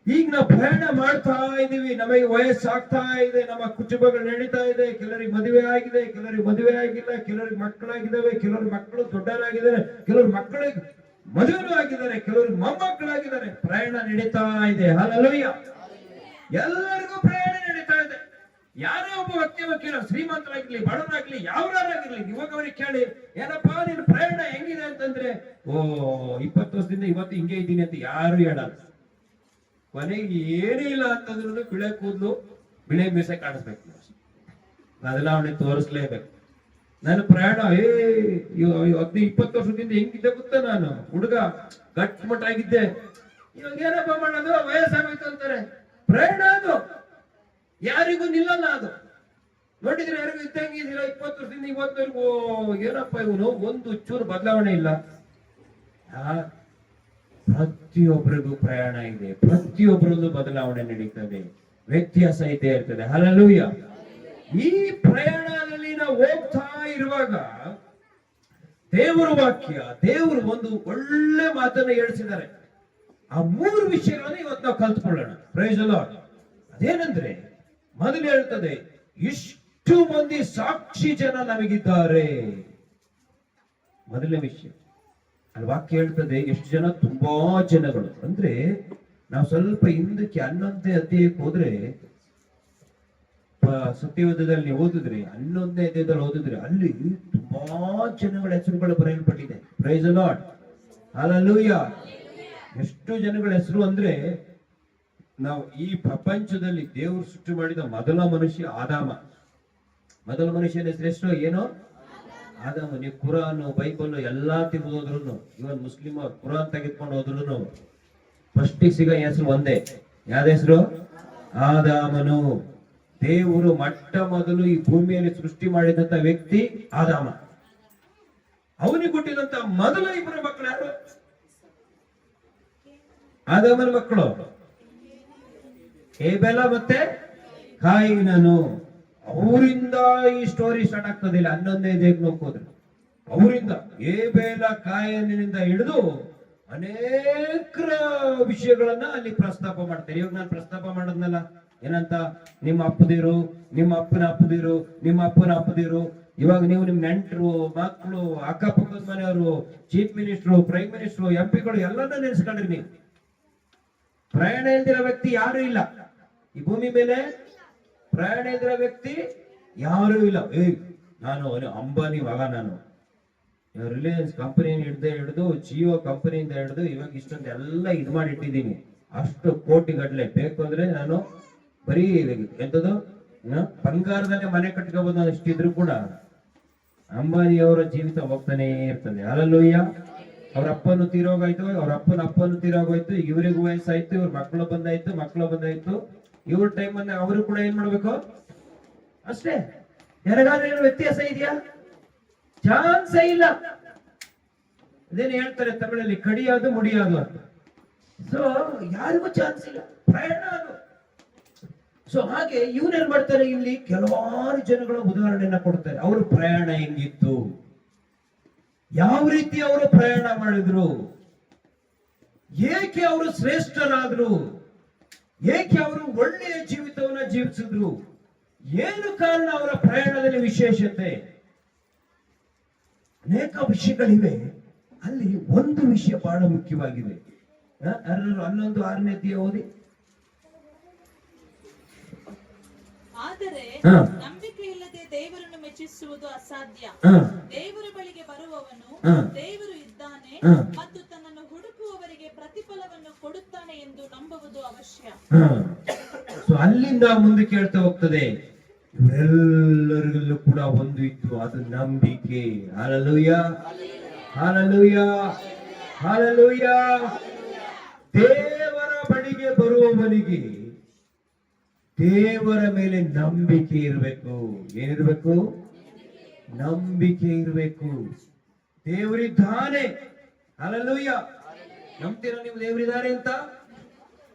ಈಗ ನಾವು ಪ್ರಯಾಣ ಮಾಡ್ತಾ ಇದೀವಿ, ನಮಗೆ ವಯಸ್ಸಾಗ್ತಾ ಇದೆ, ನಮ್ಮ ಕುಟುಂಬಗಳು ನಡೀತಾ ಇದೆ, ಕೆಲವರಿಗೆ ಮದುವೆ ಆಗಿದೆ, ಕೆಲವರಿಗೆ ಮದುವೆ ಆಗಿಲ್ಲ, ಕೆಲವರಿಗೆ ಮಕ್ಕಳಾಗಿದ್ದಾವೆ, ಕೆಲವರಿಗೆ ಮಕ್ಕಳು ದೊಡ್ಡವರಾಗಿದ್ದಾರೆ, ಕೆಲವರು ಮಕ್ಕಳಿಗೆ ಮದುವೆನೂ ಆಗಿದ್ದಾರೆ, ಕೆಲವರು ಮೊಮ್ಮಕ್ಕಳಾಗಿದ್ದಾರೆ. ಪ್ರಯಾಣ ನಡೀತಾ ಇದೆ. ಹಲ್ಲೆಲೂಯಾ. ಎಲ್ಲರಿಗೂ ಪ್ರಯಾಣ ನಡೀತಾ ಇದೆ. ಯಾರೇ ಒಬ್ಬ ವ್ಯಕ್ತಿ ಕೇಳ, ಶ್ರೀಮಂತರಾಗಿರ್ಲಿ ಬಡವರಾಗ್ಲಿ ಯಾವ್ದಾರಾಗಿರ್ಲಿ, ಇವಾಗ ಅವ್ರಿಗೆ ಕೇಳಿ, ಏನಪ್ಪಾ ನಿನ್ ಪ್ರಯಾಣ ಹೆಂಗಿದೆ ಅಂತಂದ್ರೆ, 20 ವರ್ಷದಿಂದ ಇವತ್ತು ಹಿಂಗೆ ಇದ್ದೀನಿ ಅಂತ ಯಾರು ಹೇಳಲ್ಲ. ಕೊನೆಗೆ ಏನೂ ಇಲ್ಲ ಅಂತಂದ್ರೂ ಬಿಳೆ ಕೂದಲು ಬಿಳೆ ಮೀಸೆ ಕಾಣಿಸ್ಬೇಕು, ಬದಲಾವಣೆ ತೋರಿಸ್ಲೇಬೇಕು. ನನ್ನ ಪ್ರಯಾಣ 20 ವರ್ಷದಿಂದ ಹೆಂಗಿದ್ದೆ ಗೊತ್ತಾ, ನಾನು ಹುಡುಗ ಗಟ್ಮಟ್ಟಾಗಿದ್ದೆ, ಇವಾಗ ಏನಪ್ಪ ಮಾಡೋದು, ವಯಸ್ಸಾಗೋಯ್ತು ಅಂತಾರೆ. ಪ್ರಯಾಣ ಅದು ಯಾರಿಗೂ ನಿಲ್ಲಲ್ಲ. ಅದು ನೋಡಿದ್ರೆ ಯಾರಿಗೂ ಇದ್ದಂಗಿದಿಲ್ಲ. 20 ವರ್ಷದಿಂದ ಇವತ್ತವರೆಗೂ ಏನಪ್ಪ ಇವನು, ಒಂದು ಚೂರು ಬದಲಾವಣೆ ಇಲ್ಲ. ಪ್ರತಿಯೊಬ್ಬರಿಗೂ ಪ್ರಯಾಣ ಇದೆ, ಪ್ರತಿಯೊಬ್ಬರಲ್ಲೂ ಬದಲಾವಣೆ ನಡೀತದೆ, ವ್ಯತ್ಯಾಸ ಇದ್ದೇ ಇರ್ತದೆ. ಹಲ್ಲೆಲೂಯಾ. ಈ ಪ್ರಯಾಣದಲ್ಲಿ ನಾವು ಹೋಗ್ತಾ ಇರುವಾಗ ದೇವರ ವಾಕ್ಯ, ದೇವರು ಒಂದು ಒಳ್ಳೆ ಮಾತನ್ನ ಹೇಳಿಸಿದ್ದಾರೆ. ಆ 3 ವಿಷಯಗಳನ್ನು ಇವತ್ತು ನಾವು ಕಲ್ತ್ಕೊಳ್ಳೋಣ. Price the lord. ಅದೇನಂದ್ರೆ, ಮೊದಲು ಹೇಳ್ತದೆ, ಇಷ್ಟು ಮಂದಿ ಸಾಕ್ಷಿ ಜನ ನಮಗಿದ್ದಾರೆ. ಮೊದಲನೇ ವಿಷಯ ಅಲ್ಲಿ ವಾಕ್ಯ ಹೇಳ್ತದೆ, ಎಷ್ಟು ಜನ, ತುಂಬಾ ಜನಗಳು. ಅಂದ್ರೆ ನಾವು ಸ್ವಲ್ಪ ಹಿಂದಕ್ಕೆ 11ನೇ ಅಧ್ಯಾಯಕ್ಕೆ ಹೋದ್ರೆ, ಸತ್ಯವೇದದಲ್ಲಿ ಓದಿದ್ರೆ 11ನೇ ಅಧ್ಯಾಯದಲ್ಲಿ ಓದಿದ್ರೆ, ಅಲ್ಲಿ ತುಂಬಾ ಜನಗಳ ಹೆಸರುಗಳು ಬರೆಯಲ್ಪಟ್ಟಿದೆ. Praise the Lord. ಹಲ್ಲೆಲೂಯಾ. ಎಷ್ಟು ಜನಗಳ ಹೆಸರು ಅಂದ್ರೆ, ನಾವು ಈ ಪ್ರಪಂಚದಲ್ಲಿ ದೇವರು ಸೃಷ್ಟಿ ಮಾಡಿದ ಮೊದಲ ಮನುಷ್ಯ ಆದಾಮ. ಮೊದಲ ಮನುಷ್ಯನ ಹೆಸರು ಎಷ್ಟು? ಏನೋ ಆದಾಮ. ನೀವು ಕುರಾನ್, ಬೈಬಲ್ ಎಲ್ಲಾ ತೆಗೆದು ಹೋದ್ರು, ಇವನ್ ಮುಸ್ಲಿಮ್ ಕುರಾನ್ ತೆಗೆದುಕೊಂಡು ಹೋದ್ರು, ಫಸ್ಟ್ ಸಿಗೋ ಹೆಸರು ಒಂದೇ. ಯಾವ್ದ ಹೆಸರು? ಆದಾಮನು. ದೇವರು ಮೊಟ್ಟ ಮೊದಲು ಈ ಭೂಮಿಯಲ್ಲಿ ಸೃಷ್ಟಿ ಮಾಡಿದಂತ ವ್ಯಕ್ತಿ ಆದಾಮ. ಅವನಿಗೆ ಕೊಟ್ಟಿದಂತ ಮೊದಲ 2 ಮಕ್ಕಳು ಯಾರು? ಆದಾಮನ ಮಕ್ಕಳು ಹೇಬೆಲ ಮತ್ತೆ ಕಾಯಿನನು. ಅವರಿಂದ ಈ ಸ್ಟೋರಿ ಸ್ಟಾರ್ಟ್ ಆಗ್ತದಿಲ್ಲ. 11ನೇ ಅಧ್ಯಾಯಕ್ಕೆ ನೋಡ್ಕೋದ್ರೆ ಅವರಿಂದ, ಹೇಬೆಲ ಕಾಯಿನಿಂದ ಹಿಡಿದು ಅನೇಕ ವಿಷಯಗಳನ್ನ ಅಲ್ಲಿ ಪ್ರಸ್ತಾಪ ಮಾಡ್ತಾರೆ. ಇವಾಗ ನಾನು ಪ್ರಸ್ತಾಪ ಮಾಡೋದ್ನಲ್ಲ, ಏನಂತ, ನಿಮ್ಮ ಅಪ್ಪದಿರು, ನಿಮ್ಮ ಅಪ್ಪನ ಅಪ್ಪದಿರು, ನಿಮ್ಮ ಅಪ್ಪನ ಅಪ್ಪದಿರು. ಇವಾಗ ನೀವು ನಿಮ್ ನೆಂಟರು, ಮಕ್ಕಳು, ಅಕ್ಕಪಕ್ಕದ ಮನೆಯವರು, chief minister, prime minister, MP ಗಳು ಎಲ್ಲಾನು ನೆನೆಸ್ಕೊಂಡ್ರಿ ನೀವು. ಪ್ರಯಾಣ ಇಲ್ದಿರೋ ವ್ಯಕ್ತಿ ಯಾರು ಇಲ್ಲ ಈ ಭೂಮಿ ಮೇಲೆ. ಪ್ರಯಾಣ ಇಲ್ದಿರೋ ವ್ಯಕ್ತಿ ಯಾರು ಇಲ್ಲ. ನಾನು ಅಂಬಾನಿ ಮಗ, ನಾನು ರಿಲಯನ್ಸ್ ಕಂಪನಿಯಿಂದ ಹಿಡಿದು ಜಿಯೋ ಕಂಪನಿಯಿಂದ ಹಿಡಿದು ಇವಾಗ ಇಷ್ಟೊಂದು ಎಲ್ಲ ಇದು ಮಾಡಿ ಇಟ್ಟಿದ್ದೀನಿ. ಅಷ್ಟು ಕೋಟಿಗಟ್ಟಲೆ ಬೇಕು ಅಂದ್ರೆ ನಾನು ಬರೀ ಎಂತದು ಬಂಗಾರದಲ್ಲೇ ಮನೆ ಕಟ್ಕೋಬಹುದು. ನಾನು ಇಷ್ಟಿದ್ರು ಕೂಡ ಅಂಬಾನಿಯವರ ಜೀವಿತ ಹೋಗ್ತಾನೆ ಇರ್ತದೆ. ಹಲ್ಲೆಲೂಯಾ. ಅವ್ರ ಅಪ್ಪನು ತೀರೋಗಾಯ್ತು, ಅವ್ರ ಅಪ್ಪನು ತೀರೋಗೋಯ್ತು, ಇವ್ರಿಗೂ ವಯಸ್ಸಾಯ್ತು, ಇವ್ರ ಮಕ್ಕಳು ಬಂದಾಯ್ತು. ಇವ್ರ ಟೈಮ್ ಅನ್ನ ಅವರು ಕೂಡ ಏನ್ ಮಾಡ್ಬೇಕು ಅಷ್ಟೇ. ಯಾರಿಗಾದ್ರೂ ಏನು ವ್ಯತ್ಯಾಸ ಇದೆಯಾ? ಚಾನ್ಸೇ ಇಲ್ಲ. ಅದೇನು ಹೇಳ್ತಾರೆ ತಮಿಳಲ್ಲಿ, ಕಡಿಯೋದು ಮುಡಿಯೋದು ಅಂತ. ಸೊ ಯಾರಿಗೂ ಚಾನ್ಸ್ ಇಲ್ಲ, ಪ್ರಯಾಣ ಅದು. ಸೊ ಹಾಗೆ ಇವ್ರೇನ್ ಮಾಡ್ತಾರೆ, ಇಲ್ಲಿ ಕೆಲವಾರು ಜನಗಳ ಉದಾಹರಣೆಯನ್ನ ಕೊಡ್ತಾರೆ. ಅವ್ರ ಪ್ರಯಾಣ ಹೆಂಗಿತ್ತು, ಯಾವ ರೀತಿ ಅವರು ಪ್ರಯಾಣ ಮಾಡಿದ್ರು, ಏಕೆ ಅವರು ಶ್ರೇಷ್ಠರಾದ್ರು, ಏಕೆ ಅವರು ಒಳ್ಳೆಯ ಜೀವಿತವನ್ನ ಜೀವಿಸಿದ್ರು, ಏನು ಕಾರಣ ಅವರ ಪ್ರಯಾಣದಲ್ಲಿ ವಿಶೇಷತೆ. ಅನೇಕ ವಿಷಯಗಳಿವೆ. ಅಲ್ಲಿ ಒಂದು ವಿಷಯ ಬಹಳ ಮುಖ್ಯವಾಗಿದೆ. 11:6ನೇ ಅಧ್ಯಾಯ ಓದಿ. ಆದರೆ ನಂಬಿಕೆಯಿಲ್ಲದೆ ದೇವರನ್ನು ಮೆಚ್ಚಿಸುವುದು ಅಸಾಧ್ಯ. ದೇವರ ಬಳಿಗೆ ಬರುವವನು ದೇವರು ಇದ್ದಾನೆ ಮತ್ತು ತನ್ನನ್ನು ಹುಡುಕುವವರಿಗೆ ಪ್ರತಿಫಲವನ್ನು ಕೊಡುತ್ತಾನೆ ಎಂದು ನಂಬುವುದು ಅವಶ್ಯ. ಸೊ ಅಲ್ಲಿಂದ ಮುಂದೆ ಕೇಳ್ತಾ ಹೋಗ್ತದೆ, ಇವರೆಲ್ಲರಿಗೂ ಕೂಡ ಒಂದು ಇತ್ತು, ಅದು ನಂಬಿಕೆ. Hallelujah, hallelujah, hallelujah. ದೇವರ ಬಳಿಗೆ ಬರುವವನಿಗೆ ದೇವರ ಮೇಲೆ ನಂಬಿಕೆ ಇರಬೇಕು. ಏನಿರ್ಬೇಕು? ನಂಬಿಕೆ ಇರಬೇಕು. ದೇವರಿದ್ದಾನೆ. ಹಲ್ಲೆಲೂಯ. ನಂಬ್ತೀರಾ ನೀವು ದೇವರಿದ್ದಾರೆ ಅಂತ?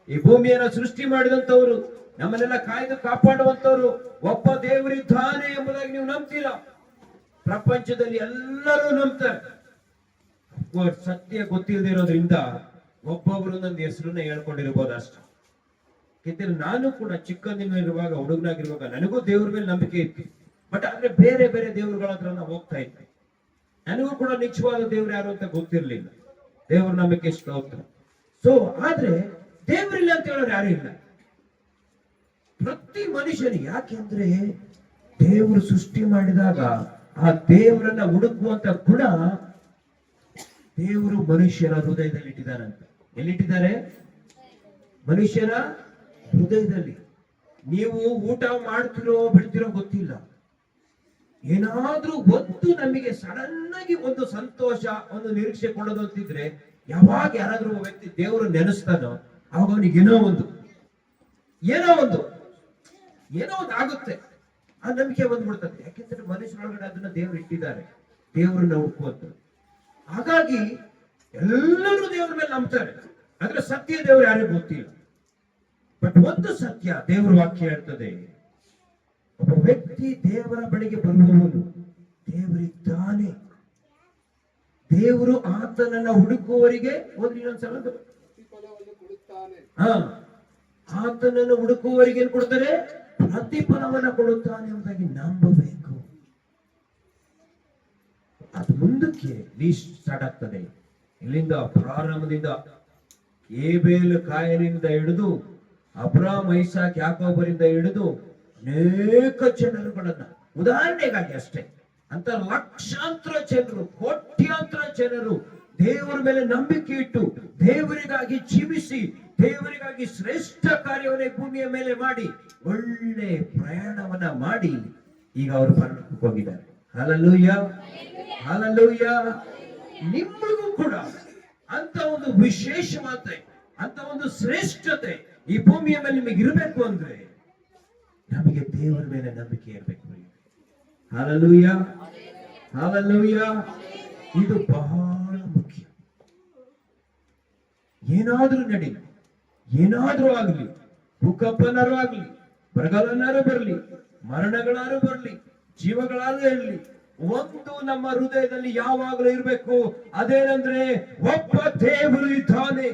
ಈ ಭೂಮಿಯನ್ನ ಸೃಷ್ಟಿ ಮಾಡಿದಂತವ್ರು, ನಮ್ಮನ್ನೆಲ್ಲ ಕಾಯ್ದು ಕಾಪಾಡುವಂತವ್ರು ಒಬ್ಬ ದೇವರಿದ್ದಾನೆ ಎಂಬುದಾಗಿ ನೀವು ನಂಬ್ತೀರಾ? ಪ್ರಪಂಚದಲ್ಲಿ ಎಲ್ಲರೂ ನಂಬ್ತಾರೆ. ಸತ್ಯ ಗೊತ್ತಿಲ್ಲದೆ ಇರೋದ್ರಿಂದ ಒಬ್ಬೊಬ್ರು ನನ್ನ ಹೆಸರನ್ನ ಹೇಳ್ಕೊಂಡಿರ್ಬೋದು ಅಷ್ಟೇ. ಯಾಕೆಂದ್ರೆ ನಾನು ಕೂಡ ಚಿಕ್ಕಂದಿನಿರುವಾಗ, ಹುಡುಗನಾಗಿರುವಾಗ ನನಗೂ ದೇವ್ರ ಮೇಲೆ ನಂಬಿಕೆ ಇತ್ತು. ಬಟ್ ಆದ್ರೆ ಬೇರೆ ಬೇರೆ ದೇವರುಗಳ ಹತ್ರ ನಾವು ಹೋಗ್ತಾ ಇದ್ವಿ. ನನಗೂ ಕೂಡ ನಿಜವಾದ ದೇವ್ರು ಯಾರು ಅಂತ ಗೊತ್ತಿರ್ಲಿಲ್ಲ. ದೇವ್ರ ನಂಬಿಕೆ ಸ್ತೋತ್ರ. ಸೊ ಆದ್ರೆ ದೇವರಿಲ್ಲ ಅಂತ ಹೇಳೋರು ಯಾರು ಇಲ್ಲ. ಪ್ರತಿ ಮನುಷ್ಯನಿಗೆ, ಯಾಕೆಂದ್ರೆ ದೇವರು ಸೃಷ್ಟಿ ಮಾಡಿದಾಗ ಆ ದೇವರನ್ನ ಹುಡುಕುವಂತ ಗುಣ ದೇವರು ಮನುಷ್ಯರ ಹೃದಯದಲ್ಲಿ ಇಟ್ಟಿದ್ದಾರಂತೆ. ಎಲ್ಲಿಟ್ಟಿದ್ದಾರೆ? ಮನುಷ್ಯರ ಹೃದಯದಲ್ಲಿ. ನೀವು ಊಟ ಮಾಡ್ತಿರೋ ಬಿಡ್ತಿರೋ ಗೊತ್ತಿಲ್ಲ, ಏನಾದ್ರೂ ಒಂದು ನಮಗೆ ಸಡನ್ ಆಗಿ ಒಂದು ಸಂತೋಷ, ಒಂದು ನಿರೀಕ್ಷೆ ಕೊಡೋದು ಅಂತಿದ್ರೆ, ಯಾವಾಗ ಯಾರಾದ್ರೂ ಒಬ್ಬ ವ್ಯಕ್ತಿ ದೇವರು ನೆನೆಸ್ತಾನೋ ಅವಾಗ ಅವನಿಗೆ ಏನೋ ಒಂದು ಆಗುತ್ತೆ. ಆ ನಂಬಿಕೆ ಬಂದ್ಬಿಡ್ತದೆ. ಯಾಕೆಂದ್ರೆ ಮನುಷ್ಯರೊಳಗಡೆ ಅದನ್ನ ದೇವರು ಇಟ್ಟಿದ್ದಾರೆ, ದೇವರನ್ನ ಹುಡುಕುವಂತ. ಹಾಗಾಗಿ ಎಲ್ಲರೂ ದೇವರ ಮೇಲೆ ನಂಬ್ತಾರೆ. ಆದ್ರೆ ಸತ್ಯ ದೇವರು ಯಾರಿಗೂ ಗೊತ್ತಿಲ್ಲ. ಬಟ್ ಒಂದು ಸತ್ಯ ದೇವರ ವಾಕ್ಯ ಹೇಳ್ತದೆ, ಒಬ್ಬ ವ್ಯಕ್ತಿ ದೇವರ ಬಳಿಗೆ ಬರುವವನು ದೇವರಿದ್ದಾನೆ. ದೇವರು ಆತನನ್ನ ಹುಡುಕುವವರಿಗೆ ಇನ್ನೊಂದ್ಸಲ ಆತನನ್ನು ಹುಡುಕುವವರಿಗೆ ಏನ್ ಕೊಡ್ತಾರೆ? ಪ್ರತಿಫಲವನ್ನ ಕೊಡುತ್ತಾನೆ ಎಂಬುದಾಗಿ ನಂಬಬೇಕು. ಅದು ಮುಂದಕ್ಕೆ ಲೀಸ್ಟ್ ಸ್ಟಾರ್ಟ್ ಆಗ್ತದೆ. ಇಲ್ಲಿಂದ ಪ್ರಾರಂಭದಿಂದ ಏಬೇಲ್ ಕಾಯನಿಂದ ಹಿಡಿದು ಅಬ್ರಾಮ್, ಐಸಾಕ್, ಯಾಕೋಬರಿಂದ ಹಿಡಿದು ಅನೇಕ ಜನರುಗಳನ್ನ, ಉದಾಹರಣೆಗಾಗಿ ಅಷ್ಟೇ, ಅಂತ ಲಕ್ಷಾಂತರ ಜನರು, ಕೋಟ್ಯಾಂತರ ಜನರು ದೇವರ ಮೇಲೆ ನಂಬಿಕೆ ಇಟ್ಟು ದೇವರಿಗಾಗಿ ಜೀವಿಸಿ ದೇವರಿಗಾಗಿ ಶ್ರೇಷ್ಠ ಕಾರ್ಯವನ್ನೇ ಭೂಮಿಯ ಮೇಲೆ ಮಾಡಿ ಒಳ್ಳೆ ಪ್ರಯಾಣವನ್ನ ಮಾಡಿ ಈಗ ಅವರು ಪರಲೋಕಕ್ಕೆ ಹೋಗಿದ್ದಾರೆ. Hallelujah, hallelujah. ನಿಮಗೂ ಕೂಡ ಅಂತ ಒಂದು ವಿಶೇಷವಾದ, ಅಂತ ಒಂದು ಶ್ರೇಷ್ಠತೆ ಈ ಭೂಮಿಯ ಮೇಲೆ ನಿಮಗೆ ಇರಬೇಕು ಅಂದ್ರೆ ನಮಗೆ ದೇವರ ಮೇಲೆ ನಂಬಿಕೆ ಇರಬೇಕು. Hallelujah, hallelujah. ಇದು ಬಹಳ ಮುಖ್ಯ. ಏನಾದ್ರೂ ನಡೀಲಿ, ಏನಾದ್ರೂ ಆಗ್ಲಿ, ಭೂಕಂಪನಾರು ಆಗ್ಲಿ, ಬರಗಾಲನಾರು ಬರ್ಲಿ, ಮರಣಗಳಾರು ಬರ್ಲಿ, ಜೀವಗಳಾರು ಇರಲಿ, ಒಂದು ನಮ್ಮ ಹೃದಯದಲ್ಲಿ ಯಾವಾಗಲೂ ಇರಬೇಕು. ಅದೇನಂದ್ರೆ ಒಬ್ಬ ದೇವರು ಇದ್ದಾನೆ.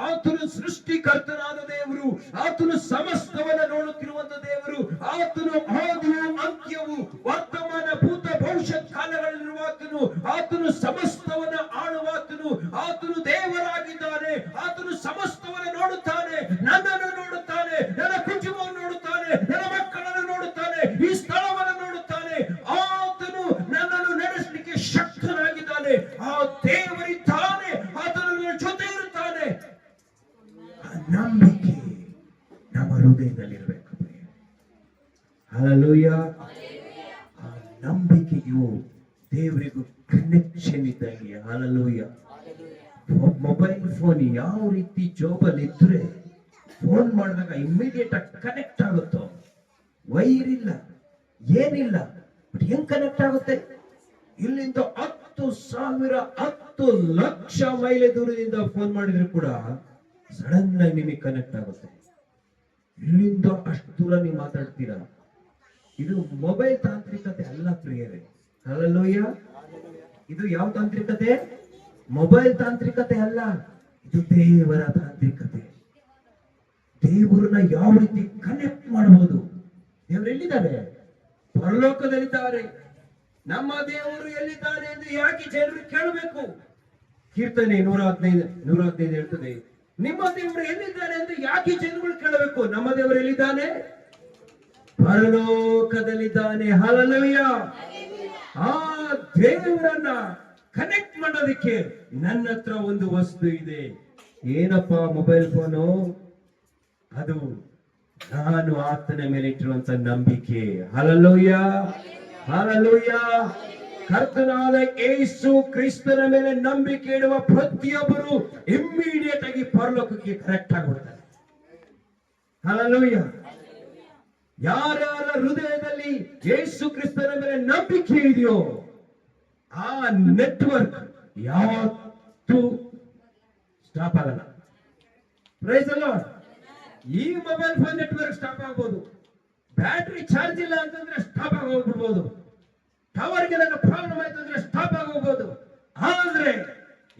ಆತನು ಸೃಷ್ಟಿಕರ್ತನಾದ ದೇವರು, ಆತನು ಸಮಸ್ತವನ್ನ ನೋಡುತ್ತಿರುವಂತ ದೇವರು, ಆತನು ಆದಿಯು ಅಂತ್ಯವು, ವರ್ತಮಾನ, ಭೂತ, ಭವಿಷ್ಯತ್ ಕಾಲಗಳಲ್ಲಿರುವಾತನು, ಆತನು ಸಮಸ್ತವನ್ನ ಆಳುವಾತನು, ಆತನು ದೇವರಾಗಿದ್ದಾನೆ. ಆತನು ಸಮಸ್ತವನ್ನ ನೋಡುತ್ತಾನೆ. ನನ್ನನ್ನು ನೋಡುತ್ತಾನೆ, ನನ್ನ ಕುಟುಂಬವನ್ನು ನೋಡುತ್ತಾನೆ, ನನ್ನ ಮಕ್ಕಳನ್ನು ನೋಡುತ್ತಾನೆ, ಈ ಸ್ಥಳವನ್ನು ನೋಡುತ್ತಾನೆ. ಆತನು ನನ್ನನ್ನು ನಡೆಸಲಿಕ್ಕೆ ಶಕ್ತನಾಗಿದ್ದಾನೆ. ಆ ದೇವರಿದ್ದಾನೆ, ಆತನು ನನ್ನ ಜೊತೆ ಇರುತ್ತಾನೆ. ನಂಬಿಕೆ ನಮ್ಮ ಹೃದಯದಲ್ಲಿರಬೇಕು. ಹಲ್ಲೆಲೂಯ. ಆ ನಂಬಿಕೆಯು ದೇವರಿಗೂ ಕನೆಕ್ಷನ್ ಇದ್ದಂಗೆ. ಹಲ್ಲೆಲೂಯ. ಮೊಬೈಲ್ ಫೋನ್ ಯಾವ ರೀತಿ ಜೋಬಲ್ಲಿ ಇದ್ರೆ ಫೋನ್ ಮಾಡಿದಾಗ ಇಮಿಡಿಯೇಟ್ ಆಗಿ ಕನೆಕ್ಟ್ ಆಗುತ್ತೋ, ವೈರ್ ಇಲ್ಲ, ಏನಿಲ್ಲ, ಬಟ್ ಹೆಂಗ್ ಕನೆಕ್ಟ್ ಆಗುತ್ತೆ? ಇಲ್ಲಿಂದ 10,000 10 ಲಕ್ಷ ಮೈಲಿ ದೂರದಿಂದ ಫೋನ್ ಮಾಡಿದ್ರು ಕೂಡ ಸಡನ್ ಆಗಿ ನಿಮಗೆ ಕನೆಕ್ಟ್ ಆಗುತ್ತೆ. ಇಲ್ಲಿಂದ ಅಷ್ಟು ದೂರ ನೀವು ಮಾತಾಡ್ತೀರಾ. ಇದು ಮೊಬೈಲ್ ತಾಂತ್ರಿಕತೆ ಅಲ್ಲ ಪ್ರಿಯರೇ. ಹಲ್ಲೆಲೂಯ. ಇದು ಯಾವ ತಾಂತ್ರಿಕತೆ? ಮೊಬೈಲ್ ತಾಂತ್ರಿಕತೆ ಅಲ್ಲ, ಇದು ದೇವರ ತಾಂತ್ರಿಕತೆ. ದೇವರನ್ನ ಯಾವ ರೀತಿ ಕನೆಕ್ಟ್ ಮಾಡಬಹುದು? ದೇವರು ಎಲ್ಲಿದ್ದಾರೆ? ಪರಲೋಕದಲ್ಲಿದ್ದಾರೆ. ನಮ್ಮ ದೇವರು ಎಲ್ಲಿದ್ದಾನೆ ಎಂದು ಯಾಕೆ ಜನರು ಕೇಳಬೇಕು? ಕೀರ್ತನೆ 115 ಹೇಳ್ತದೆ, ನಿಮ್ಮ ದೇವರು ಎಲ್ಲಿದ್ದಾನೆ ಎಂದು ಯಾಕೆ ಜನಗಳು ಕೇಳಬೇಕು? ನಮ್ಮ ದೇವರು ಎಲ್ಲಿದ್ದಾನೆ? ಪರಲೋಕದಲ್ಲಿದ್ದಾನೆ. ಹಲ್ಲೆಲೂಯ. ಆ ದೇವರನ್ನ ಕನೆಕ್ಟ್ ಮಾಡೋದಕ್ಕೆ ನನ್ನ ಹತ್ರ ಒಂದು ವಸ್ತು ಇದೆ. ಏನಪ್ಪ? Mobile phone. ಅದು ನಾನು ಆತನ ಮೇಲೆ ಇಟ್ಟಿರುವಂತ ನಂಬಿಕೆ. Hallelujah, hallelujah. ಕರ್ತನಾದ ಯೇಸು ಕ್ರಿಸ್ತನ ಮೇಲೆ ನಂಬಿಕೆ ಇಡುವ ಪ್ರತಿಯೊಬ್ಬರು ಇಮ್ಮಿಡಿಯೇಟ್ ಆಗಿ ಪರಲೋಕಕ್ಕೆ ಕರೆಕ್ಟ್ ಆಗಿಬಿಡ್ತಾರೆ. ಹಲ್ಲೆಲೂಯ. ಯಾರ್ಯಾರ ಹೃದಯದಲ್ಲಿ ಯೇಸು ಕ್ರಿಸ್ತನ ಮೇಲೆ ನಂಬಿಕೆ ಇದೆಯೋ ಆ ನೆಟ್ವರ್ಕ್ ಯಾವತ್ತೂ ಸ್ಟಾಪ್ ಆಗಲ್ಲ. Praise the Lord. ಈ ಮೊಬೈಲ್ ಫೋನ್ ನೆಟ್ವರ್ಕ್ ಸ್ಟಾಪ್ ಆಗ್ಬೋದು, ಬ್ಯಾಟ್ರಿ ಚಾರ್ಜ್ ಇಲ್ಲ ಅಂತಂದ್ರೆ ಸ್ಟಾಪ್ ಆಗಿ ಹೋಗ್ಬಿಡ್ಬೋದು, ಟವರ್ಗೆ ಏನಾದ್ರು ಪ್ರಾಬ್ಲಮ್ ಆಯ್ತು ಅಂದ್ರೆ ಸ್ಟಾಪ್ ಆಗಿ ಹೋಗ್ಬೋದು. ಆದ್ರೆ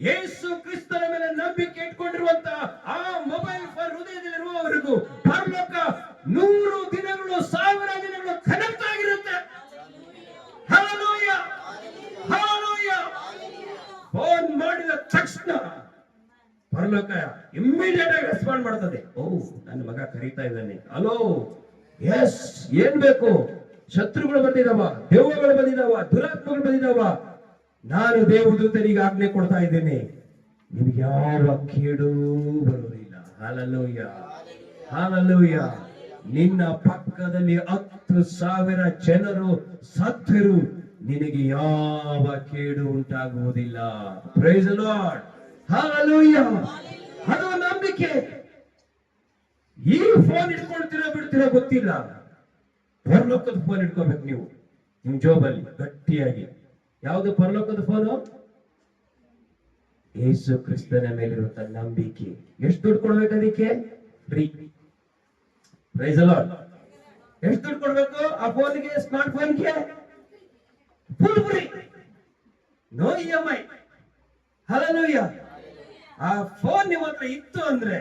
ಯೇಸು ಕ್ರಿಸ್ತನ ಮೇಲೆ ನಂಬಿಕೆ ಇಟ್ಕೊಂಡಿರುವಂತ ಆ ಮೊಬೈಲ್ ಫೋನ್ ಹೃದಯದಲ್ಲಿರುವವರೆಗೂ ಪರಲೋಕ 100 ದಿನಗಳು 1000 ದಿನಗಳು ಕನೆಕ್ಟ್ ಆಗಿರುತ್ತೆ. Hallelujah, hallelujah. ಫೋನ್ ಮಾಡಿದ ತಕ್ಷಣ ಪರಲೋಕ ಇಮ್ಮಿಡಿಯೇಟ್ ಆಗಿ ರೆಸ್ಪಾಂಡ್ ಮಾಡ್ತದೆ. ಓ, ನನ್ನ ಮಗ ಕರೀತಾ ಇದ್ದಾನೆ, ಹಲೋ, ಎಸ್, ಏನ್ ಬೇಕು? ಶತ್ರುಗಳು ಬಂದಿದಾವ, ದೆವ್ವಗಳು ಬಂದಿದಾವ, ದುರಾತ್ಮಗಳು ಬಂದಿದಾವ, ನಾನು ದೇವದೂತನಿಗೆ ಆಜ್ಞೆ ಕೊಡ್ತಾ ಇದ್ದೇನೆ, ನಿಮ್ಗೆ ಯಾವ ಕೇಡು ಬರುವುದಿಲ್ಲ. Hallelujah, hallelujah. ನಿನ್ನ ಪಕ್ಕದಲ್ಲಿ 10,000 ಜನರು ಸತ್ತರು, ನಿನಗೆ ಯಾವ ಕೇಡು ಉಂಟಾಗುವುದಿಲ್ಲ. Praise the Lord, hallelujah. ಅದು ನಂಬಿಕೆ. ಈ ಫೋನ್ ಇಟ್ಕೊಳ್ತೀರಾ ಬಿಡ್ತೀರಾ ಗೊತ್ತಿಲ್ಲ, ಪರಲೋಕದ ಫೋನ್ ಇಟ್ಕೋಬೇಕು ನೀವು ನಿಮ್ ಜೋಬಲ್ಲಿ ಗಟ್ಟಿಯಾಗಿ. ಯಾವುದು ಪರಲೋಕದ ಫೋನು? ಯೇಸು ಕ್ರಿಸ್ತನ ಮೇಲಿರುವಂತ ನಂಬಿಕೆ. ಎಷ್ಟು ದುಡ್ಡು ಕೊಡ್ಬೇಕು ಅದಕ್ಕೆ? ಫ್ರೀ. Praise the Lord. ಎಷ್ಟು ದುಡ್ಡು ಕೊಡ್ಬೇಕು ಆ ಫೋನ್ಗೆ, ಸ್ಮಾರ್ಟ್ ಫೋನ್ಗೆ? Full free, no EMI. Hallelujah. ಆ ಫೋನ್ ನಿಮ್ಮ ಹತ್ರ ಇತ್ತು ಅಂದ್ರೆ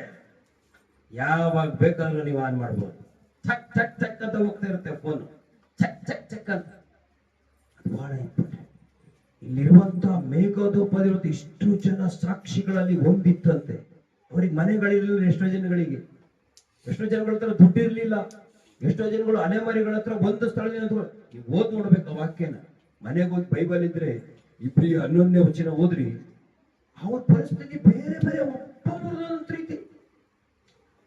ಯಾವಾಗ ಬೇಕಾದ್ರೂ ನೀವು ಆನ್ ಮಾಡ್ಬೋದು. ಚಕ್ ಚಕ್ ಚಕ್ ಅಂತ ಹೋಗ್ತಾ ಇರುತ್ತೆ ಫೋನ್, ಚಕ್ ಚಕ್ ಚಕ್ ಅಂತ. ಅದು ಬಹಳ ಇಂಪಾರ್ಟೆಂಟ್. ಇಲ್ಲಿರುವಂತ ಮೇಘದೋಪದಿರುವಂತ ಇಷ್ಟು ಜನ ಸಾಕ್ಷಿಗಳಲ್ಲಿ ಒಂದಿತ್ತಂತೆ. ಅವ್ರಿಗೆ ಮನೆಗಳಿರಲಿಲ್ಲ, ಎಷ್ಟೋ ಜನಗಳಿಗೆ, ಎಷ್ಟೋ ಜನಗಳ ಹತ್ರ ದುಡ್ಡು ಇರ್ಲಿಲ್ಲ, ಎಷ್ಟೋ ಜನಗಳು ಅಲೆಮಾರಿಗಳ ಹತ್ರ ಒಂದು ಸ್ಥಳದಿಂದ ನೀವು ಓದ್ ನೋಡ್ಬೇಕು ಆ ವಾಕ್ಯನ. ಮನೆಗೆ ಹೋಗಿ ಬೈಬಲ್ ಇದ್ರೆ 2-11ನೇ ವಚನ ಓದ್ರಿ, ಅವ್ರ ಪರಿಸ್ಥಿತಿ ಬೇರೆ ಬೇರೆ, ಒಬ್ಬೊಬ್ಬರದೊಂದು ರೀತಿ.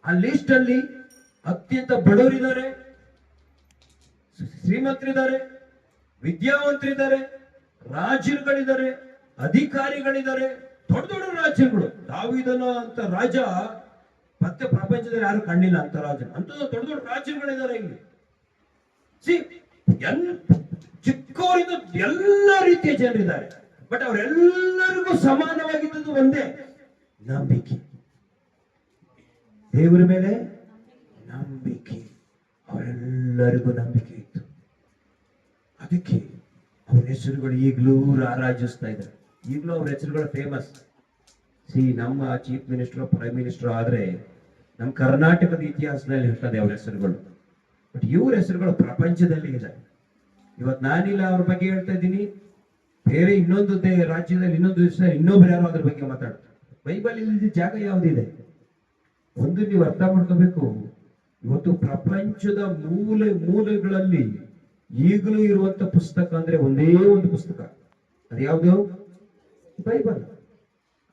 ಆ ಲಿಸ್ಟ್ ಅಲ್ಲಿ ಅತ್ಯಂತ ಬಡವರಿದ್ದಾರೆ, ಶ್ರೀಮಂತರಿದ್ದಾರೆ, ವಿದ್ಯಾವಂತರಿದ್ದಾರೆ, ರಾಜರುಗಳಿದ್ದಾರೆ, ಅಧಿಕಾರಿಗಳಿದ್ದಾರೆ, ದೊಡ್ಡ ದೊಡ್ಡ ರಾಜ್ಯಗಳು. ದಾವೀದನ ಅಂತ ರಾಜ ಮತ್ತೆ ಪ್ರಪಂಚದಲ್ಲಿ ಯಾರು ಕಂಡಿಲ್ಲ ಅಂತ ರಾಜ. ಅಂತ ದೊಡ್ಡ ದೊಡ್ಡ ರಾಜ್ಯಗಳಿದ್ದಾರೆ ಇಲ್ಲಿ. ಚಿಕ್ಕವರಿಂದ ಎಲ್ಲ ರೀತಿಯ ಜನರಿದ್ದಾರೆ. ಬಟ್ ಅವರೆಲ್ಲರಿಗೂ ಸಮಾನವಾಗಿದ್ದು ಒಂದೇ, ನಂಬಿಕೆ. ದೇವರ ಮೇಲೆ ನಂಬಿಕೆ. ಅವರೆಲ್ಲರಿಗೂ ನಂಬಿಕೆ ಇತ್ತು. ಅದಕ್ಕೆ ಅವ್ರ ಹೆಸರುಗಳು ಈಗಲೂ ರಾರಾಜಿಸ್ತಾ ಇದ್ದಾರೆ. ಈಗಲೂ ಅವ್ರ ಹೆಸರುಗಳು ಫೇಮಸ್. ನಮ್ಮ ಚೀಫ್ ಮಿನಿಸ್ಟರ್, ಪ್ರೈಮ್ ಮಿನಿಸ್ಟರ್ ಆದ್ರೆ ನಮ್ಮ ಕರ್ನಾಟಕದ ಇತಿಹಾಸದಲ್ಲಿ ಇರ್ತದೆ ಅವ್ರ ಹೆಸರುಗಳು. ಬಟ್ ಇವ್ರ ಹೆಸರುಗಳು ಪ್ರಪಂಚದಲ್ಲಿ ಇದೆ. ಇವತ್ತು ನಾನಿಲ್ಲ ಅವ್ರ ಬಗ್ಗೆ ಹೇಳ್ತಾ ಇದ್ದೀನಿ, ಬೇರೆ ಇನ್ನೊಂದು ರಾಜ್ಯದಲ್ಲಿ ಇನ್ನೊಂದು ದೇಶದಲ್ಲಿ ಇನ್ನೊಬ್ರು ಯಾರೋ ಅದ್ರ ಬಗ್ಗೆ ಮಾತಾಡ್ತಾರೆ. ಬೈಬಲ್ ಇಲ್ಲದ ಜಾಗ ಯಾವುದಿದೆ? ಒಂದು ನೀವು ಅರ್ಥ ಮಾಡ್ಕೋಬೇಕು, ಇವತ್ತು ಪ್ರಪಂಚದ ಮೂಲೆ ಮೂಲೆಗಳಲ್ಲಿ ಈಗಲೂ ಇರುವಂತ ಪುಸ್ತಕ ಅಂದ್ರೆ ಒಂದೇ ಒಂದು ಪುಸ್ತಕ, ಅದು ಯಾವುದು? ಬೈಬಲ್.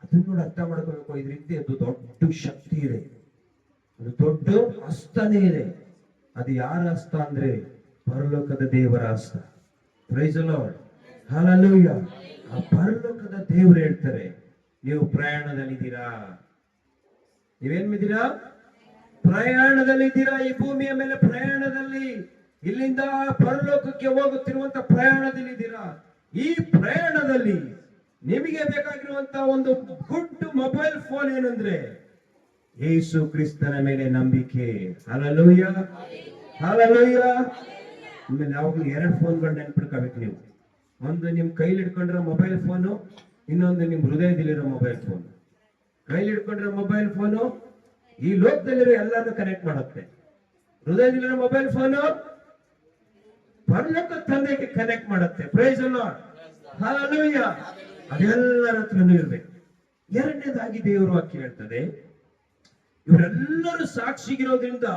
ಅದನ್ನ ನೋಡಿ ಅರ್ಥ ಮಾಡ್ಕೋಬೇಕು. ಇದರಿಂದ ಅದು ದೊಡ್ಡ ಶಕ್ತಿ ಇದೆ, ಅದು ದೊಡ್ಡ ಹಸ್ತನೇ ಇದೆ. ಅದು ಯಾರ ಹಸ್ತ ಅಂದ್ರೆ ಪರಲೋಕದ ದೇವರ ಹಸ್ತ. Praise the Lord, hallelujah. ಆ ಪರಲೋಕದ ದೇವರು ಹೇಳ್ತಾರೆ, ನೀವು ಪ್ರಯಾಣದಲ್ಲಿದ್ದೀರಾ. ನೀವೇನಿದ್ದೀರಾ? ಪ್ರಯಾಣದಲ್ಲಿದ್ದೀರಾ. ಈ ಭೂಮಿಯ ಮೇಲೆ ಪ್ರಯಾಣದಲ್ಲಿ, ಇಲ್ಲಿಂದ ಪರಲೋಕಕ್ಕೆ ಹೋಗುತ್ತಿರುವಂತ ಪ್ರಯಾಣದಲ್ಲಿದ್ದೀರಾ. ಈ ಪ್ರಯಾಣದಲ್ಲಿ ನಿಮಗೆ ಬೇಕಾಗಿರುವಂತ ಒಂದು ಗುಡ್ ಮೊಬೈಲ್ ಫೋನ್ ಏನಂದ್ರೆ ಯೇಸು ಕ್ರಿಸ್ತನ ಮೇಲೆ ನಂಬಿಕೆ. Hallelujah, hallelujah. ಆಮೇಲೆ ಯಾವಾಗಲೂ 2 ಫೋನ್ಗಳು ನೆನ್ಪಿಡ್ಕೋಬೇಕು ನೀವು. ಒಂದು ನಿಮ್ ಕೈಲಿ ಹಿಡ್ಕೊಂಡಿರೋ ಮೊಬೈಲ್ ಫೋನು, ಇನ್ನೊಂದು ನಿಮ್ ಹೃದಯದಲ್ಲಿರೋ ಮೊಬೈಲ್ ಫೋನ್. ಕೈಲಿ ಹಿಡ್ಕೊಂಡಿರೋ ಮೊಬೈಲ್ ಫೋನು ಈ ಲೋಕದಲ್ಲಿರೋ ಎಲ್ಲಾನು ಕನೆಕ್ಟ್ ಮಾಡುತ್ತೆ. ಹೃದಯದಲ್ಲಿರೋ ಮೊಬೈಲ್ ಫೋನು ಪರಲೋಕ ತಂದೆಗೆ ಕನೆಕ್ಟ್ ಮಾಡುತ್ತೆ. Praise the Lord, hallelujah. ಅದೆಲ್ಲರ ಹತ್ರನೂ ಇರ್ಬೇಕು. ಎರಡನೇದಾಗಿ ದೇವರು ವಾಕ್ಯ ಹೇಳ್ತದೆ, ಇವರೆಲ್ಲರೂ ಸಾಕ್ಷಿಗಿರೋದ್ರಿಂದ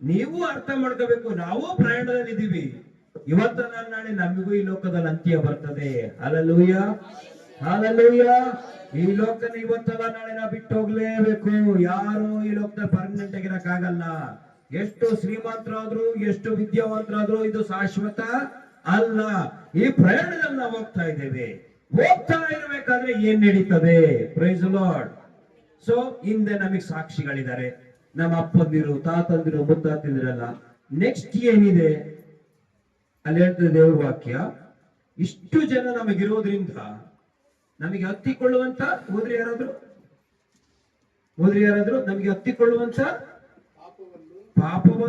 ನೀವು ಅರ್ಥ ಮಾಡ್ಕೋಬೇಕು, ನಾವು ಪ್ರಯಾಣದಲ್ಲಿ ಇದ್ದೀವಿ. ಇವತ್ತಲ್ಲ ನಾಳೆ ನಮಗೂ ಈ ಲೋಕದಲ್ಲಿ ಅಂತ್ಯ ಬರ್ತದೆ. Hallelujah, hallelujah. ಈ ಲೋಕನ ಇವತ್ತಲ್ಲ ನಾಳೆ ನಾವು ಬಿಟ್ಟು ಹೋಗ್ಲೇಬೇಕು. ಯಾರು ಈ ಲೋಕದಲ್ಲಿ ಪರ್ಮನೆಂಟ್ ಆಗಿರಕ್ಕಾಗಲ್ಲ. ಎಷ್ಟು ಶ್ರೀಮಂತರಾದ್ರು, ಎಷ್ಟು ವಿದ್ಯಾವಂತರಾದ್ರು ಇದು ಶಾಶ್ವತ ಅಲ್ಲ. ಈ ಪ್ರಯಾಣದಲ್ಲಿ ನಾವು ಹೋಗ್ತಾ ಇದ್ದೇವೆ. ಹೋಗ್ತಾ ಇರಬೇಕಾದ್ರೆ ಏನ್ ನಡೀತದೆ? Price the lord. ಸೊ ಹಿಂದೆ ನಮಗೆ ಸಾಕ್ಷಿಗಳಿದ್ದಾರೆ. ನಮ್ಮ ಅಪ್ಪಂದಿರು, ತಾತಂದಿರು, ಮುತ್ತಾತಿದ್ರಲ್ಲ, ನೆಕ್ಸ್ಟ್ ಏನಿದೆ ಅಲ್ಲಿ ಹೇಳ್ತದೆ ದೇವ್ರ ವಾಕ್ಯ, ಇಷ್ಟು ಜನ ನಮಗಿರೋದ್ರಿಂದ ನಮಗೆ ಹತ್ತಿಕೊಳ್ಳುವಂತ ಹೋದ್ರಿ ಯಾರಾದ್ರೂ ನಮಗೆ ಹತ್ತಿಕೊಳ್ಳುವಂತ ಪಾಪವ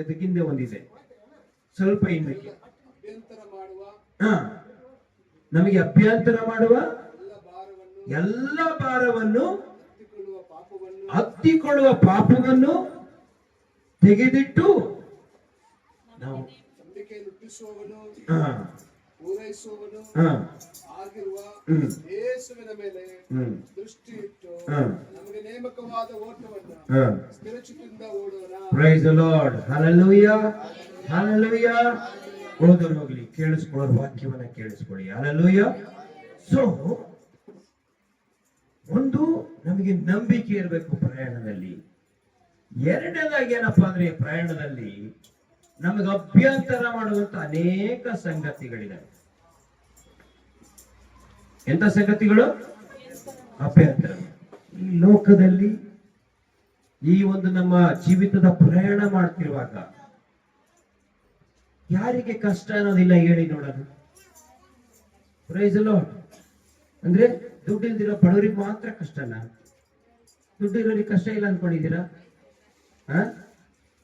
ಎದಕ್ಕಿಂದೆ ಒಂದಿದೆ, ಸ್ವಲ್ಪ ಹಿಂದಕ್ಕೆ. ನಮಗೆ ಅಭ್ಯಂತರ ಮಾಡುವ ಎಲ್ಲ ಭಾರವನ್ನು ಹತ್ತಿಕೊಳ್ಳುವ ಪಾಪವನ್ನು ತೆಗೆದಿಟ್ಟು ನಾವು ಪೂರೈಸುವವನು ಆಗಿರುವ ಯೇಸುವಿನ ಮೇಲೆ ದೃಷ್ಟಿ ಇಟ್ಟು ನಮಗೆ ನೇಮಕವಾದ ಓಟವನ್ನು ಸ್ಥಿರಚಿತ್ತದಿಂದ ಓಡೋಣ. Praise the Lord. Hallelujah, hallelujah. ಓದೋರು ಹೋಗ್ಲಿ, ಕೇಳಿಸ್ಕೊಳ್ಳೋರು ವಾಕ್ಯವನ್ನ ಕೇಳಿಸ್ಕೊಳ್ಳಿ. ಹಲ್ಲೆಲೂಯಾ. ಸೊ ಒಂದು ನಮಗೆ ನಂಬಿಕೆ ಇರಬೇಕು ಪ್ರಯಾಣದಲ್ಲಿ. ಎರಡನೇದಾಗಿ ಏನಪ್ಪಾ ಅಂದ್ರೆ ಪ್ರಯಾಣದಲ್ಲಿ ನಮಗೆ ಅಭ್ಯಂತರ ಮಾಡುವಂತ ಅನೇಕ ಸಂಗತಿಗಳಿವೆ. ಎಂತ ಸಂಗತಿಗಳು? ಅಭ್ಯಂತರ. ಈ ಲೋಕದಲ್ಲಿ ಈ ಒಂದು ನಮ್ಮ ಜೀವಿತದ ಪ್ರಯಾಣ ಮಾಡ್ತಿರುವಾಗ ಯಾರಿಗೆ ಕಷ್ಟ ಅನ್ನೋದಿಲ್ಲ ಹೇಳಿ ನೋಡೋಣ. Praise the Lord. ಅಂದ್ರೆ ದುಡ್ಡಿಲ್ದಿರೋ ಬಡವರಿಗೆ ಮಾತ್ರ ಕಷ್ಟನಾ? ದುಡ್ಡಿರೋರಿಗೆ ಕಷ್ಟ ಇಲ್ಲ ಅನ್ಕೊಂಡಿದ್ದೀರಾ?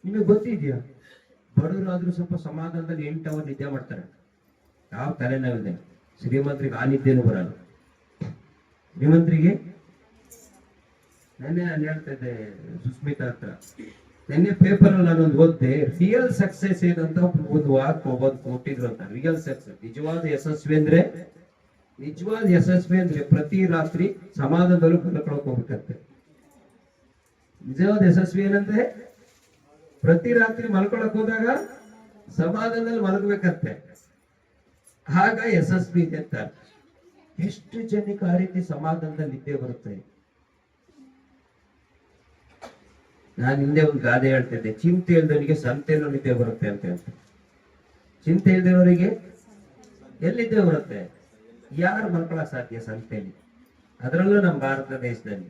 ನಿಮಗೆ ಗೊತ್ತಿದ್ಯಾ? ಬಡವರಾದ್ರೂ ಸ್ವಲ್ಪ ಸಮಾಧಾನದಲ್ಲಿ 8 ಅವರ್ ನಿದ್ದೆ ಮಾಡ್ತಾರೆ. ಯಾವ ತಲೆನೋವಿದೆ. ಶ್ರೀಮಂತರಿಗೆ ಆ ನಿದ್ದೆನೂ ಬರಲ್ಲ. ಶ್ರೀಮಂತರಿಗೆ ನೆನ್ನೆ ನಾನು ಹೇಳ್ತಾ ಇದ್ದೆ ಸುಸ್ಮಿತಾ ಹತ್ರ, ನೆನ್ನೆ ಪೇಪರ್ ಅಲ್ಲಿ ನಾನೊಂದು ಓದ್ದೆ, ರಿಯಲ್ ಸಕ್ಸೆಸ್ ಏನಂತ ಒಂದು ವಾಕ್ ಒಬ್ಬರು ಕೊಟ್ಟಿದ್ರು ಅಂತ. ರಿಯಲ್ ಸಕ್ಸೆಸ್, ನಿಜವಾದ ಯಶಸ್ವಿ ಅಂದ್ರೆ ಪ್ರತಿ ರಾತ್ರಿ ಸಮಾಧಾನದಲ್ಲೂ ಮಲ್ಕೊಳಕ್ ಹೋಗ್ಬೇಕಂತೆ. ನಿಜವಾದ ಯಶಸ್ವಿ ಏನಂದ್ರೆ ಪ್ರತಿ ರಾತ್ರಿ ಮಲ್ಕೊಳಕ್ ಹೋದಾಗ ಸಮಾಧಾನದಲ್ಲಿ ಮಲಗಬೇಕಂತೆ. ಆಗ ಯಶಸ್ವಿ ಇದೆ ಅಂತ. ಎಷ್ಟು ಜನಕ್ಕೆ ಆ ರೀತಿ ಸಮಾಧಾನದಲ್ಲಿ ನಿದ್ದೆ ಬರುತ್ತೆ? ನಾನು ಹಿಂದೆ ಒಂದು ಗಾದೆ ಹೇಳ್ತಿದ್ದೆ, ಚಿಂತೆ ಇಲ್ದವನಿಗೆ ಸಂತೆಯಲ್ಲೂ ನಿದ್ದೆ ಬರುತ್ತೆ ಅಂತ ಹೇಳ್ತಾರೆ. ಚಿಂತೆ ಇಲ್ದಿರೋರಿಗೆ ಎಲ್ಲಿದ್ದೆ ಬರುತ್ತೆ? ಯಾರು ಮಲ್ಕೊಳಕ್ ಸಾಧ್ಯ ಸಂತೆಯಲ್ಲಿ? ಅದರಲ್ಲೂ ನಮ್ಮ ಭಾರತ ದೇಶದಲ್ಲಿ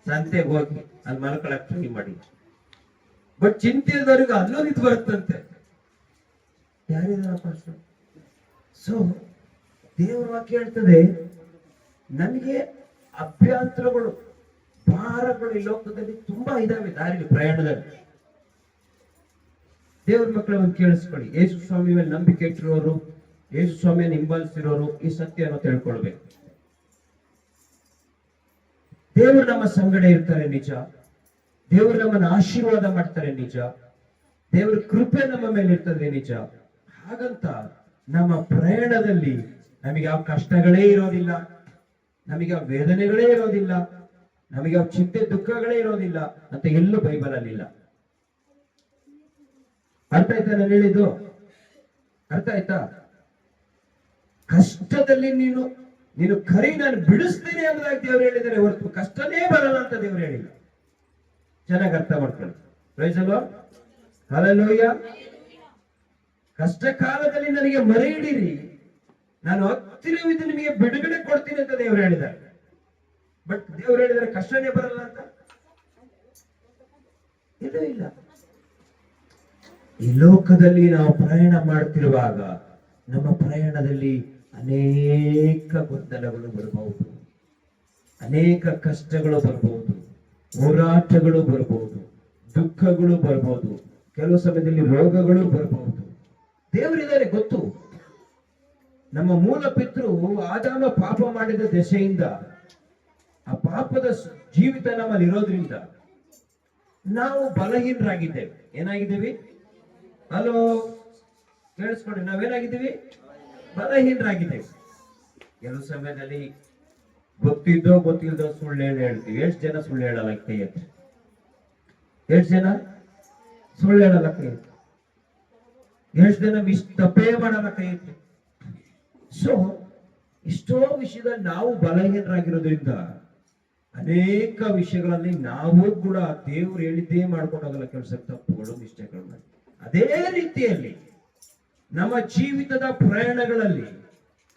ಸಂತೆಗೆ ಹೋಗಿ ಅಲ್ಲಿ ಮಲ್ಕೊಳಕ್ ಟ್ರೈ ಮಾಡಿ. ಬಟ್ ಚಿಂತೆ ಇಲ್ದವ್ರಿಗೆ ಅಲ್ಲೂ ನಿಂತು ಬರುತ್ತಂತೆ. ಯಾರಿದಾರಪ್ಪ? ಸೊ ದೇವರ ವಾಕ್ಯ ಹೇಳ್ತದೆ, ನಮಗೆ ಅಭ್ಯಂತರಗಳು, ಭಾರಗಳು ಈ ಲೋಕದಲ್ಲಿ ತುಂಬಾ ಇದಾವೆ ದಾರಿಲಿ, ಪ್ರಯಾಣದಲ್ಲಿ. ದೇವ್ರ ಮಕ್ಕಳನ್ನು ಕೇಳಿಸ್ಕೊಳ್ಳಿ. ಯೇಸು ಸ್ವಾಮಿ ಮೇಲೆ ನಂಬಿಕೆ ಇಟ್ಟಿರೋರು, ಯೇಸು ಸ್ವಾಮಿಯನ್ನು ಹಿಂಬಾಲಿಸಿರೋರು ಈ ಸತ್ಯವನ್ನು ತಿಳ್ಕೊಳ್ಬೇಕು. ದೇವರು ನಮ್ಮ ಸಂಗಡ ಇರ್ತಾರೆ ನಿಜ. ದೇವರು ನಮ್ಮನ್ನು ಆಶೀರ್ವಾದ ಮಾಡ್ತಾರೆ ನಿಜ. ದೇವರ ಕೃಪೆ ನಮ್ಮ ಮೇಲೆ ಇರ್ತದೆ ನಿಜ. ಹಾಗಂತ ನಮ್ಮ ಪ್ರಯಾಣದಲ್ಲಿ ನಮಗೆ ಯಾವ ಕಷ್ಟಗಳೇ ಇರೋದಿಲ್ಲ, ನಮಗೆ ಯಾವ ವೇದನೆಗಳೇ ಇರೋದಿಲ್ಲ, ನಮಗೆ ಯಾವ ಚಿಂತೆ ದುಃಖಗಳೇ ಇರೋದಿಲ್ಲ ಅಂತ ಎಲ್ಲೂ ಬೈಬಲ್ ಅಲ್ಲಿ ಇಲ್ಲ. ಅರ್ಥ ಆಯ್ತಾ ನಾನು ಹೇಳಿದ್ದು? ಅರ್ಥ ಆಯ್ತಾ? ಕಷ್ಟದಲ್ಲಿ ನೀನು ಕರಿ, ನಾನು ಬಿಡಿಸ್ತೇನೆ ಎಂಬುದಾಗಿ ದೇವರು ಹೇಳಿದರೆ ಹೊರತು ಕಷ್ಟನೇ ಬರಲ್ಲ ಅಂತ ದೇವರು ಹೇಳಿಲ್ಲ. ಚೆನ್ನಾಗಿ ಅರ್ಥ ಮಾಡ್ಕೊಳ್ಳಿ. Praise the Lord. ಹಲ್ಲೆಲೂಯಾ. ಕಷ್ಟ ಕಾಲದಲ್ಲಿ ನನಗೆ ಮರೆ ಹಿಡೀರಿ, ನಾನು ಹತ್ತಿರವಿದ್ದು ನಿಮಗೆ ಬಿಡುಗಡೆ ಕೊಡ್ತೀನಿ ಅಂತ ದೇವರು ಹೇಳಿದ್ದಾರೆ. ಬಟ್ ದೇವರು ಹೇಳಿದರೆ ಕಷ್ಟನೇ ಬರಲ್ಲ ಅಂತ ಇಲ್ಲ. ಈ ಲೋಕದಲ್ಲಿ ನಾವು ಪ್ರಯಾಣ ಮಾಡ್ತಿರುವಾಗ ನಮ್ಮ ಪ್ರಯಾಣದಲ್ಲಿ ಅನೇಕ ಗೊಂದಲಗಳು ಬರಬಹುದು, ಅನೇಕ ಕಷ್ಟಗಳು ಬರಬಹುದು, ಹೋರಾಟಗಳು ಬರಬಹುದು, ದುಃಖಗಳು ಬರಬಹುದು, ಕೆಲವು ಸಮಯದಲ್ಲಿ ರೋಗಗಳು ಬರಬಹುದು. ದೇವರಿದ್ದಾರೆ ಗೊತ್ತು. ನಮ್ಮ ಮೂಲ ಪಿತೃ ಆದಾಮ ಪಾಪ ಮಾಡಿದ ದೆಸೆಯಿಂದ, ಆ ಪಾಪದ ಜೀವಿತ ನಮ್ಮಲ್ಲಿ ಇರೋದ್ರಿಂದ ನಾವು ಬಲಹೀನರಾಗಿದ್ದೇವೆ. ಏನಾಗಿದ್ದೀವಿ? ಹಲೋ, ಕೇಳಿಸ್ಕೊಡಿ. ನಾವೇನಾಗಿದ್ದೀವಿ? ಬಲಹೀನರಾಗಿದ್ದೇವೆ. ಕೆಲವು ಸಮಯದಲ್ಲಿ ಗೊತ್ತಿದ್ದೋ ಗೊತ್ತಿಲ್ದೋ ಸುಳ್ಳು ಹೇಳ್ತೀವಿ. ಎಷ್ಟು ಜನ ಸುಳ್ಳು ಹೇಳಲ್ಲ ಕೈ ಎತ್ತಿ? ಎಷ್ಟು ಜನ ಸುಳ್ಳು ಹೇಳಲ್ಲ ಕೈ ಎತ್ತಿ? ಎಷ್ಟು ಜನ ತಪ್ಪೇ ಮಾಡಲ್ಲ ಕೈ ಎತ್ತಿ? ಸೊ ಎಷ್ಟೋ ವಿಷಯದಲ್ಲಿ ನಾವು ಬಲಹೀನರಾಗಿರೋದ್ರಿಂದ ಅನೇಕ ವಿಷಯಗಳಲ್ಲಿ ನಾವು ಕೂಡ ದೇವ್ರು ಹೇಳಿದ್ದೇ ಮಾಡ್ಕೊಂಡೋಗಲ್ಲ, ಕೆಲಸ ತಪ್ಪುಗಳು, ಮಿಸ್ಟೇಕ್ಗಳು ಮಾಡಿ. ಅದೇ ರೀತಿಯಲ್ಲಿ ನಮ್ಮ ಜೀವಿತದ ಪ್ರಯಾಣಗಳಲ್ಲಿ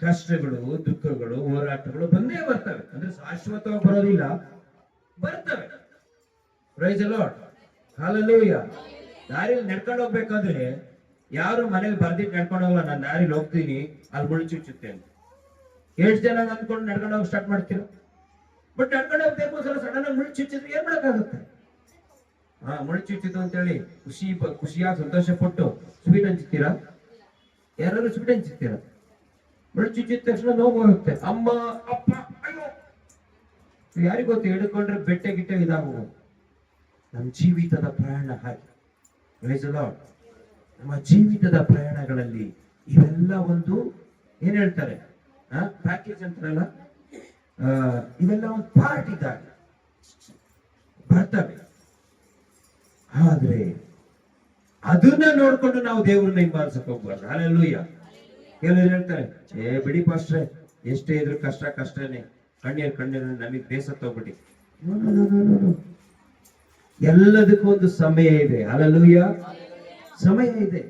ಕಷ್ಟಗಳು, ದುಃಖಗಳು, ಹೋರಾಟಗಳು ಬಂದೇ ಬರ್ತವೆ. ಅಂದ್ರೆ ಶಾಶ್ವತವಾಗಿ ಬರೋದಿಲ್ಲ, ಬರ್ತವೆ. Praise the Lord. ಹಲ್ಲೆಲೂಯಾ. ದಾರಿಯಲ್ಲಿ ನಡ್ಕೊಂಡು ಹೋಗ್ಬೇಕಾದ್ರೆ ಯಾರು ಮನೇಲಿ ಬರ್ದಿಟ್ಟು ನಡ್ಕೊಂಡು ಹೋಗಲ್ಲ, ನಾನು ದಾರಿಲಿ ಹೋಗ್ತೀನಿ ಅಲ್ಲಿ ಮುಳ್ಳು ಚುಚ್ಚುತ್ತೆ ಅಂತ. ಎಷ್ಟು ಜನ ಅಂದ್ಕೊಂಡು ನಡ್ಕೊಂಡು ಹೋಗಿ ಸ್ಟಾರ್ಟ್ ಮಾಡ್ತೀರ? ಬಟ್ ನಡ್ಕೊಂಡು ಹೋಗ್ಬೇಕು ಸಡನ್ ಆಗಿ ಮುಳ್ಳು ಚುಚ್ಚಿದ್ರೆ ಏನ್ ಮಾಡಕ್ಕಾಗುತ್ತೆ? ಮುಳ್ಳು ಚುಚ್ಚಿತು ಅಂತೇಳಿ ಖುಷಿಯಾಗಿ ಸಂತೋಷ ಪಟ್ಟು ಸ್ವೀಟ್ ಹಂಚ್ತೀರಾ? ಯಾರು ಸ್ವೀಟ್ ಹಂಚ್ತೀರಾ? ಮುಳ್ಳು ಚುಚ್ಚಿದ ತಕ್ಷಣ ನೋವು ಹೋಗುತ್ತೆ, ಅಮ್ಮ ಅಪ್ಪ ಅಯ್ಯೋ. ಯಾರಿಗ್ ಗೊತ್ತು, ಹಿಡ್ಕೊಂಡ್ರೆ ಬೆಟ್ಟೆ ಗಿಟ್ಟೆ ಇದಾಗಬಹುದು. ನಮ್ಮ ಜೀವಿತದ ಪ್ರಯಾಣ ಹಾಗೆ. ನಮ್ಮ ಜೀವಿತದ ಪ್ರಯಾಣಗಳಲ್ಲಿ ಇವೆಲ್ಲ ಒಂದು ಏನ್ ಹೇಳ್ತಾರೆ, ಪ್ಯಾಕೇಜ್ ಅಂತಾರಲ್ಲ, ಇವೆಲ್ಲ ಒಂದು ಪಾರ್ಟ್ ಇದ್ದಾಗ ಬರ್ತವೆ. ಆದ್ರೆ ಅದನ್ನ ನೋಡ್ಕೊಂಡು ನಾವು ದೇವ್ರನ್ನ ಹಿಂಬಾಲಿಸಕ್ ಹೋಗ್ಬಾರ್ದು. ಹಲ್ಲೆಲೂಯಾ. ಕೆಲವರು ಹೇಳ್ತಾರೆ, ಬಿಡಿ ಪಾಸ್ಟ್ರೆ, ಎಷ್ಟೇ ಇದ್ರು ಕಷ್ಟನೇ, ಕಣ್ಣೀರು ನಮಗೆ ಬೇಸತ್ತ ಹೋಗ್ಬಿಡಿ. ಎಲ್ಲದಕ್ಕೂ ಒಂದು ಸಮಯ ಇದೆ. ಹಲ್ಲೆಲೂಯಾ. ಸಮಯ ಇದೆ.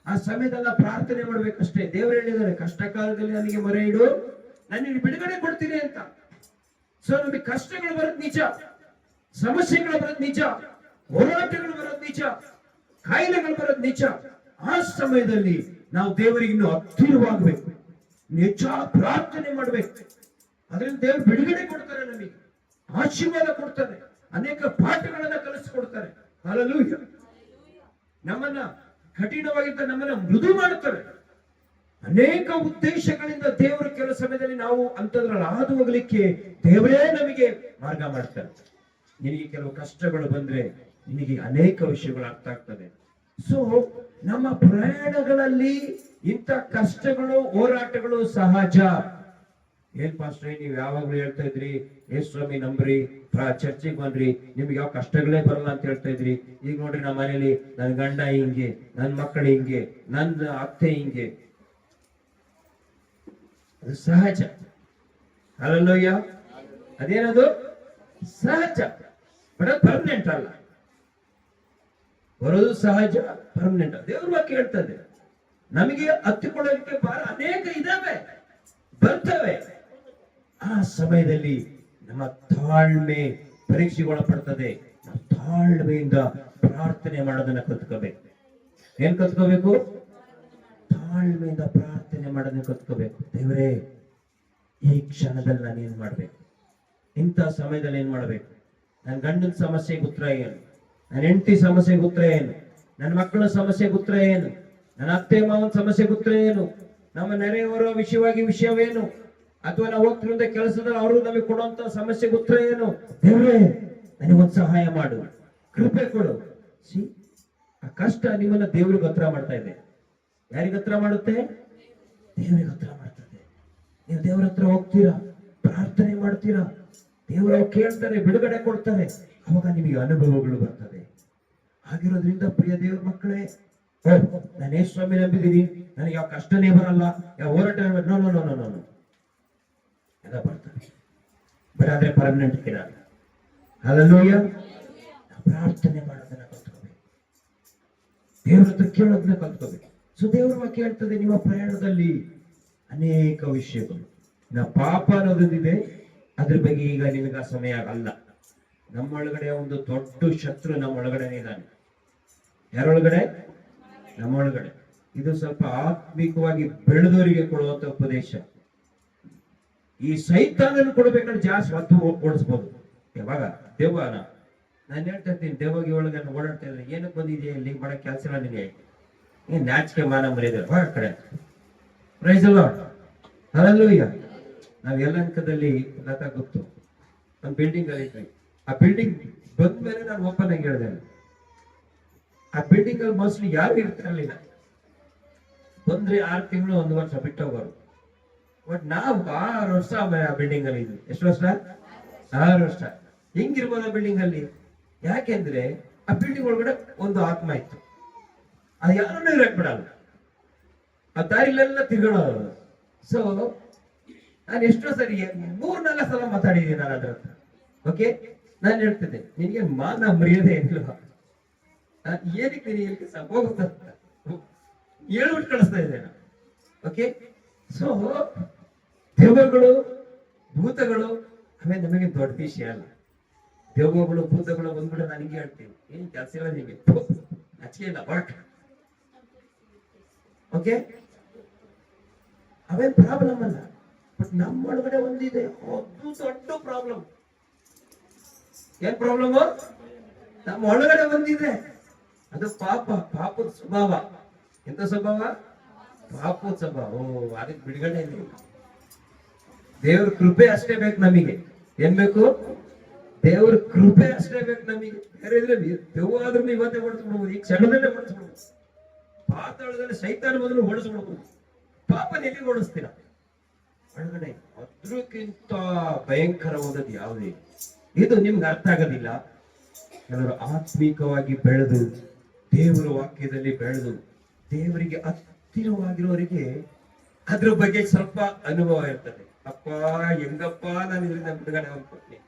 ಆ ಸಮಯದಲ್ಲ ಪ್ರಾರ್ಥನೆ ಮಾಡ್ಬೇಕಷ್ಟೇ. ದೇವರು ಹೇಳಿದ್ದಾರೆ, ಕಷ್ಟ ಕಾಲದಲ್ಲಿ ನನಗೆ ಮೊರೆ ಇಡು, ನಾನು ಬಿಡುಗಡೆ ಕೊಡ್ತೀನಿ ಅಂತ. ಸೊ ನಮಗೆ ಕಷ್ಟಗಳು ಬರೋದು ನಿಜ, ಸಮಸ್ಯೆಗಳು ಬರೋದು ನಿಜ, ಹೋರಾಟಗಳು ಬರೋದು ನಿಜ, ಕಾಯಿಲೆಗಳು ಬರೋದು ನಿಜ. ಆ ಸಮಯದಲ್ಲಿ ನಾವು ದೇವರಿಗೆ ಇನ್ನು ಹತ್ತಿರವಾಗಬೇಕು, ನಿಜ ಪ್ರಾರ್ಥನೆ ಮಾಡ್ಬೇಕು. ಅದರಿಂದ ದೇವರು ಬಿಡುಗಡೆ ಕೊಡ್ತಾರೆ, ನಮಗೆ ಆಶೀರ್ವಾದ ಕೊಡ್ತಾರೆ, ಅನೇಕ ಪಾಠಗಳನ್ನ ಕಲಿಸ್ಕೊಡ್ತಾರೆ. ಹಲ್ಲೆಲೂಯಾ. ನಮ್ಮನ್ನ ಕಠಿಣವಾಗಿದ್ದ ನಮ್ಮನ್ನ ಮೃದು ಮಾಡುತ್ತಾರೆ. ಅನೇಕ ಉದ್ದೇಶಗಳಿಂದ ದೇವರು ಕೆಲವು ಸಮಯದಲ್ಲಿ ನಾವು ಅಂತದ್ರಲ್ಲಿ ಹಾದು ಹೋಗ್ಲಿಕ್ಕೆ ದೇವರೇ ನಮಗೆ ಮಾರ್ಗ ಮಾಡ್ತಾರೆ. ನಿನಗೆ ಕೆಲವು ಕಷ್ಟಗಳು ಬಂದ್ರೆ ನಿನಗೆ ಅನೇಕ ವಿಷಯಗಳು ಅರ್ಥ ಆಗ್ತದೆ. ಸೊ ನಮ್ಮ ಪ್ರಯಾಣಗಳಲ್ಲಿ ಇಂಥ ಕಷ್ಟಗಳು, ಹೋರಾಟಗಳು ಸಹಜ. ಏನ್ ಪಾಸ್ಟ್ರೆ, ನೀವು ಯಾವಾಗ್ಲೂ ಹೇಳ್ತಾ ಇದ್ರಿ, ಯೇಸು ಸ್ವಾಮಿ ನಂಬ್ರಿ, ಚರ್ಚಿಗೆ ಬನ್ರಿ, ನಿಮ್ಗೆ ಯಾವ ಕಷ್ಟಗಳೇ ಬರಲ್ಲ ಅಂತ ಹೇಳ್ತಾ ಇದ್ರಿ. ಈಗ ನೋಡ್ರಿ, ನಮ್ಮ ಮನೇಲಿ ನನ್ನ ಗಂಡ ಹಿಂಗೆ, ನನ್ನ ಮಕ್ಕಳು ಹಿಂಗೆ, ನನ್ನ ಅತ್ತೆ ಹಿಂಗೆ. ಅದು ಸಹಜ. ಹಲ್ಲೆಲೂಯಾ. ಅದೇನದು ಸಹಜ, ಬಟ್ ಅದು ಪರ್ಮನೆಂಟ್ ಅಲ್ಲ. ಬರೋದು ಸಹಜ, ಪರ್ಮನೆಂಟ್. ದೇವ್ರ ವಾಕ್ಯ ಹೇಳ್ತದೆ, ನಮಗೆ ಹತ್ತಿಕೊಳ್ಳೋದಕ್ಕೆ ಬಹಳ ಅನೇಕ ಇದಾವೆ, ಬರ್ತವೆ. ಆ ಸಮಯದಲ್ಲಿ ನಮ್ಮ ತಾಳ್ಮೆ ಪರೀಕ್ಷೆಗೊಳಪಡ್ತದೆ. ನಾವು ತಾಳ್ಮೆಯಿಂದ ಪ್ರಾರ್ಥನೆ ಮಾಡೋದನ್ನ ಕಲ್ತ್ಕೋಬೇಕು. ಏನ್ ಕಲ್ತ್ಕೋಬೇಕು? ತಾಳ್ಮೆಯಿಂದ ಪ್ರಾರ್ಥನೆ ಮಾಡೋದನ್ನ ಕಲ್ತ್ಕೋಬೇಕು. ದೇವರೇ, ಈ ಕ್ಷಣದಲ್ಲಿ ನಾನು ಏನ್ ಮಾಡ್ಬೇಕು? ಇಂಥ ಸಮಯದಲ್ಲಿ ಏನ್ ಮಾಡ್ಬೇಕು? ನನ್ನ ಗಂಡನ ಸಮಸ್ಯೆಗೆ ಉತ್ತರ ಏನು? ನನ್ನ ಹೆಂಡತಿ ಸಮಸ್ಯೆಗೆ ಉತ್ತರ ಏನು? ನನ್ನ ಮಕ್ಕಳ ಸಮಸ್ಯೆಗೆ ಉತ್ತರ ಏನು? ನನ್ನ ಅತ್ತೆ ಮಾವನ ಸಮಸ್ಯೆಗೆ ಉತ್ತರ ಏನು? ನಮ್ಮ ನೆರೆಯವರ ವಿಷಯವೇನು? ಅಥವಾ ನಾವು ಹೋಗ್ತಿರುವಂತ ಕೆಲಸದಲ್ಲಿ ಅವರು ನಮಗೆ ಕೊಡುವಂತ ಸಮಸ್ಯೆಗೆ ಉತ್ತರ ಏನು? ದೇವರೇ, ನನಗೊಂದು ಸಹಾಯ ಮಾಡು, ಕೃಪೆ ಕೊಡು. ಆ ಕಷ್ಟ ನಿಮ್ಮನ್ನ ದೇವ್ರಿಗೆ ಹತ್ರ ಮಾಡ್ತಾ ಇದೆ. ಯಾರಿಗೆ ಹತ್ರ ಮಾಡುತ್ತೆ? ದೇವರಿಗೆ ಹತ್ರ ಮಾಡ್ತದೆ. ನೀವು ದೇವರ ಹತ್ರ ಹೋಗ್ತೀರಾ, ಪ್ರಾರ್ಥನೆ ಮಾಡ್ತೀರಾ, ದೇವರು ಕೇಳ್ತಾರೆ, ಬಿಡುಗಡೆ ಕೊಡ್ತಾರೆ. ಅವಾಗ ನಿಮಗೆ ಅನುಭವಗಳು ಬರ್ತದೆ. ಹಾಗಿರೋದ್ರಿಂದ ಪ್ರಿಯ ದೇವ್ರ ಮಕ್ಕಳೇ, ನಾನು ಯೇಸು ಸ್ವಾಮಿ ನಂಬಿದ್ದೀನಿ, ನನಗೆ ಯಾವ ಕಷ್ಟನೇ ಬರಲ್ಲ, ಯಾವ ಹೋರಾಟ no no no no no ಎಲ್ಲ ಬರ್ತದೆ, ಬಟ್ ಆದ್ರೆ ಪರ್ಮನೆಂಟ್ ಇರಲ್ಲ. ಹಲ್ಲೆಲೂಯಾ. ಪ್ರಾರ್ಥನೆ ಮಾಡೋದನ್ನ ಕಲ್ತ್ಕೋಬೇಕು, ದೇವ್ರ ಹತ್ರ ಕೇಳೋದನ್ನ ಕಲ್ತ್ಕೋಬೇಕು. ಸೊ ದೇವ್ರ ವಾಕ್ಯ ಹೇಳ್ತದೆ, ನಿಮ್ಮ ಪ್ರಯಾಣದಲ್ಲಿ ಅನೇಕ ವಿಷಯಗಳು, ಪಾಪ ಅನ್ನೋದಿದೆ, ಅದ್ರ ಬಗ್ಗೆ ಈಗ ನಿಮಗೆ ಆ ಸಮಯ ಅಲ್ಲ. ನಮ್ಮೊಳಗಡೆ ಒಂದು ದೊಡ್ಡ ಶತ್ರು ನಮ್ಮೊಳಗಡೆನೇ ಇದ್ದಾನೆ. ಯಾರೊಳಗಡೆ? ನಮ್ಮೊಳಗಡೆ. ಇದು ಸ್ವಲ್ಪ ಆತ್ಮಿಕವಾಗಿ ಬೆಳೆದವರಿಗೆ ಕೊಡುವಂತ ಉಪದೇಶ. ಈ ಸೈತಾನನ್ನು ಕೊಡ್ಬೇಕಾದ್ರೆ ಜಾಸ್ತಿ ಹೊತ್ತು ಓಡಿಸ್ಬೋದು. ಯಾವಾಗ ದೆವ್ವನ ನಾನು ಹೇಳ್ತಾ ಇರ್ತೀನಿ, ದೆವ್ವಗೆ ಒಳಗೆ ಓಡಾಡ್ತಾ ಇದ್ರೆ ಏನಕ್ಕೆ ಬಂದಿದೆಯಾ ಇಲ್ಲಿ ಮಾಡೋ ಕೆಲಸ ನಿನಗೆ? ಏನ್ ನಾಚಿಕೆ ಮಾನ ಮರ್ಯಾದೆ ಹೊರ ಕಡೆ. Praise the Lord. ಹಲ್ಲೆಲೂಯಾ. ನಾವ್ ಯಲಹಂಕದಲ್ಲಿ ಲತಾ ಗೊತ್ತು, ಒಂದು ಬಿಲ್ಡಿಂಗ್ ಅಲ್ಲಿ ಇದ್ವಿ. ಆ ಬಿಲ್ಡಿಂಗ್ ಬಂದ್ಮೇಲೆ ನಾನು ಓಪನ್ ಆಗಿ ಹೇಳಿದೆ, ಆ ಬಿಲ್ಡಿಂಗ್ ಅಲ್ಲಿ ಮೋಸ್ಟ್ಲಿ ಯಾರು ಇರ್ತಿರ್ಲಿಲ್ಲ. ಬಂದ್ರೆ 6 ತಿಂಗಳು 1 ವರ್ಷ ಬಿಟ್ಟು ಹೋಗೋರು. ಬಟ್ ನಾವು 6 ವರ್ಷ ಆ ಬಿಲ್ಡಿಂಗ್ ಅಲ್ಲಿ ಇದ್ವಿ. ಎಷ್ಟು ವರ್ಷ? 6 ವರ್ಷ. ಹೆಂಗಿರ್ಬೋದು ಆ ಬಿಲ್ಡಿಂಗ್ ಅಲ್ಲಿ? ಯಾಕೆಂದ್ರೆ ಆ ಬಿಲ್ಡಿಂಗ್ ಒಳಗಡೆ ಒಂದು ಆತ್ಮ ಇತ್ತು. ಅದು ಯಾರನ್ನೂ ಇರಕ್ ಬಿಡಲ್ಲ, ಆ ದಾರಿಲೆಲ್ಲ ತಿರುಗಾಡೋದು. ಸೊ ನಾನು ಎಷ್ಟೋ ಸರಿ 3-4 ಸಲ ಮಾತಾಡಿದ್ದೀನಿ ನಾನು ಅದ್ರ ಹತ್ರ. ಓಕೆ, ನಾನು ಹೇಳ್ತಿದ್ದೆ, ನಿನಗೆ ಮಾನ ಮರ್ಯಾದೆ ಏನಿಲ್ವಾ? ಏನಕ್ಕೆ ನಿನಗೆ ಹೋಗುತ್ತ ಹೇಳ್ಬಿಟ್ಟು ಕಳಿಸ್ತಾ ಇದ್ದೆ ನಾನು. ಓಕೆ, ಸೊ ದೆವ್ವಗಳು, ಭೂತಗಳು ಅವೇ ನಮಗೆ ದೊಡ್ಡ ವಿಷಯ ಅಲ್ಲ. ದೆವ್ವಗಳು, ಭೂತಗಳು ಬಂದ್ಬಿಟ್ಟು ನನಗೆ ಹೇಳ್ತೀನಿ, ಏನ್ ಕೆಲಸ ಇಲ್ಲ ನಿಮಗೆ, ಅಚ್ಚಿಗೆ ಇಲ್ಲ ಬಟ್ ಓಕೆ, ಅವೇನ್ ಪ್ರಾಬ್ಲಮ್ ಅಲ್ಲ. ಬಟ್ ನಮ್ಮ ಒಳಗಡೆ ಒಂದಿದೆ, ಅದು ದೊಡ್ಡ ಪ್ರಾಬ್ಲಮ್. ಏನ್ ಪ್ರಾಬ್ಲಮ್? ನಮ್ಮ ಒಳಗಡೆ ಒಂದಿದೆ, ಅದು ಪಾಪದ ಸ್ವಭಾವ. ಎಂತ ಸ್ವಭಾವ? ಪಾಪದ ಸ್ವಭಾವ. ಅದಕ್ಕೆ ಬಿಡುಗಡೆ ಇಲ್ಲ. ದೇವ್ರ ಕೃಪೆ ಅಷ್ಟೇ ಬೇಕು ನಮಗೆ. ಏನ್ ಬೇಕು? ದೇವ್ರ ಕೃಪೆ ಅಷ್ಟೇ ಬೇಕು ನಮಗೆ. ಬೇರೆ ಇದ್ರೆ ದೆವ್ವಾದ್ರೂ ಇವತ್ತೇ ಓಡಿಸ್ಬಿಡ್ಬೋದು, ಈಗ ಕ್ಷಣದಲ್ಲೇ ಓಡಿಸ್ಬಿಡ್ಬೋದು. ಪಾತಾಳದಲ್ಲಿ ಸೈತಾನ ಮೊದಲು ಓಡಿಸ್ಬಿಡ್ಬೋದು. ಪಾಪ ಎಲ್ಲಿಗೆ ಓಡಿಸ್ತೀರ? ಒಳಗಡೆ. ಅದ್ರಕ್ಕಿಂತ ಭಯಂಕರವಾದದ್ದು ಯಾವುದೇ ಇದು ನಿಮ್ಗೆ ಅರ್ಥ ಆಗೋದಿಲ್ಲ. ಕೆಲವರು ಆತ್ಮೀಕವಾಗಿ ಬೆಳೆದು ದೇವರ ವಾಕ್ಯದಲ್ಲಿ ಬೆಳೆದು ದೇವರಿಗೆ ಹತ್ತಿರವಾಗಿರೋರಿಗೆ ಅದ್ರ ಬಗ್ಗೆ ಸ್ವಲ್ಪ ಅನುಭವ ಇರ್ತದೆ. ಅಪ್ಪ ಹೆಂಗಪ್ಪ ನಾನು ಇದರಿಂದ ಬಿಡುಗಡೆ ಹೋಗ್ತೀನಿ,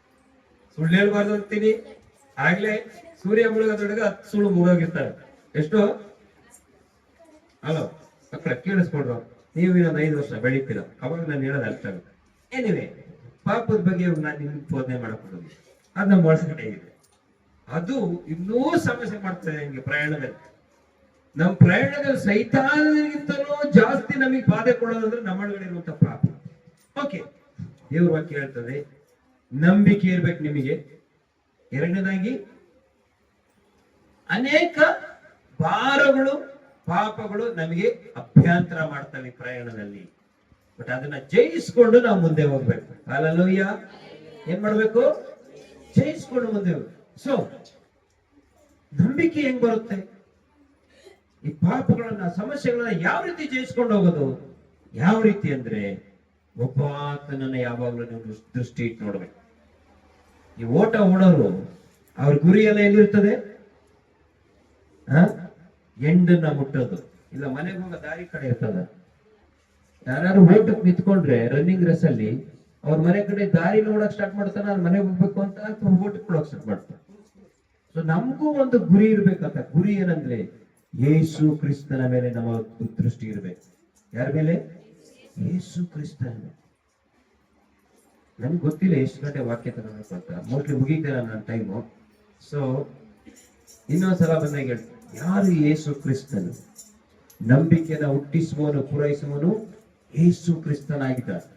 ಸುಳ್ಳು ಹೇಳ್ಬಾರ್ದು ಅಂತೀನಿ. ಆಗ್ಲೇ ಸೂರ್ಯ ಮುಳುಗೋದ್ರೊಳಗೆ 10 ಸುಳ್ಳು ಮುಳುಗೋಗಿರ್ತಾರೆ. ಎಷ್ಟು? ಹಲೋ ಮಕ್ಕಳ ಕೇಳಿಸ್ಕೊಡ್ರು, ನೀವು ಇನ್ನೊಂದು 5 ವರ್ಷ ಬೆಳೀತೀರ, ಅವಾಗ ನಾನು ಹೇಳೋದು ಅರ್ಥ ಆಗುತ್ತೆ. ಎನಿವೆ, ಪಾಪದ ಬಗ್ಗೆ ನಾನು ನಿಮ್ಗೆ ಬೋಧನೆ ಮಾಡಬಹುದು, ಅದು ನಮ್ಮ ಒಳಗಡೆ ಇದೆ. ಅದು ಇನ್ನೂ ಸಮಸ್ಯೆ ಮಾಡ್ತದೆ ನಿಮ್ಗೆ ಪ್ರಯಾಣದಲ್ಲಿ. ನಮ್ಮ ಪ್ರಯಾಣದಲ್ಲಿ ಸೈತಾನಗಿಂತಲೂ ಜಾಸ್ತಿ ನಮಗೆ ಬಾಧೆ ಕೊಡೋದಂದ್ರೆ ನಮ್ಮೊಳಗಡೆ ಇರುವಂತ ಪಾಪ. ಓಕೆ, ದೇವ್ರ ವಾಕ್ಯ ಹೇಳ್ತದೆ ನಂಬಿಕೆ ಇರ್ಬೇಕು ನಿಮಗೆ. ಎರಡನೇದಾಗಿ ಅನೇಕ ಭಾರಗಳು ಪಾಪಗಳು ನಮಗೆ ಅಭ್ಯಂತರ ಮಾಡ್ತವೆ ಪ್ರಯಾಣದಲ್ಲಿ. ಬಟ್ ಅದನ್ನ ಜಯಿಸ್ಕೊಂಡು ನಾವು ಮುಂದೆ ಹೋಗ್ಬೇಕು. ಹಲ್ಲೆಲೂಯ. ಏನ್ ಮಾಡ್ಬೇಕು? ಜಯಿಸ್ಕೊಂಡು ಮುಂದೆ ಹೋಗ್ಬೇಕು. ಸೊ ನಂಬಿಕೆ ಹೆಂಗ್ ಬರುತ್ತೆ? ಈ ಪಾಪಗಳನ್ನ ಸಮಸ್ಯೆಗಳನ್ನ ಯಾವ ರೀತಿ ಜಯಿಸ್ಕೊಂಡು ಹೋಗೋದು? ಯಾವ ರೀತಿ ಅಂದ್ರೆ ಒಬ್ಬಾತನನ್ನ ಯಾವಾಗ್ಲೂ ನೀವು ದೃಷ್ಟಿ ಇಟ್ಟು ನೋಡ್ಬೇಕು. ಈ ಓಟ ಓಡೋರು ಅವ್ರ ಗುರಿ ಎಲ್ಲ ಎಲ್ಲಿರ್ತದೆ? ಎಂಡನ್ನ ಮುಟ್ಟೋದು, ಇಲ್ಲ ಮನೆಗೆ ಹೋಗೋ ದಾರಿ ಕಡೆ ಇರ್ತದ. ಯಾರು ಓಟಕ್ಕೆ ನಿಂತ್ಕೊಂಡ್ರೆ ರನ್ನಿಂಗ್ ರೇಸ್ ಅಲ್ಲಿ ಅವ್ರ ಮನೆ ಕಡೆ ದಾರಿ ನೋಡಕ್ ಸ್ಟಾರ್ಟ್ ಮಾಡ್ತಾನೆ, ನಾನು ಮನೆಗೆ ಹೋಗ್ಬೇಕು ಅಂತ ಓಟಕ್ಕೆ ಕೊಡೋಕ್ ಸ್ಟಾರ್ಟ್ ಮಾಡ್ತಾನೆ. ಸೊ ನಮಗೂ ಒಂದು ಗುರಿ ಇರ್ಬೇಕಂತ. ಗುರಿ ಏನಂದ್ರೆ ಯೇಸು ಕ್ರಿಸ್ತನ ಮೇಲೆ ನಮ್ಮ ದೃಷ್ಟಿ ಇರ್ಬೇಕು. ಯಾರ ಮೇಲೆ? ಯೇಸು ಕ್ರಿಸ್ತನ ಮೇಲೆ. ನನ್ಗೆ ಗೊತ್ತಿಲ್ಲ ಎಷ್ಟು ಗಂಟೆ ವಾಕ್ಯ ತಗೋಬೇಕು ಅಂತ, ಮೋಸ್ಟ್ಲಿ ಮುಗಿತೇನೆ ನನ್ನ ಟೈಮು. ಸೊ ಇನ್ನೊಂದ್ಸಲ ಬಂದಾಗ ಹೇಳ್ತೀನಿ, ಯಾರು ಯೇಸು ಕ್ರಿಸ್ತನು? ನಂಬಿಕೆನ ಹುಟ್ಟಿಸುವನು ಪೂರೈಸುವನು ಯೇಸು ಕ್ರಿಸ್ತನಾಗಿದ್ದಾನೆ.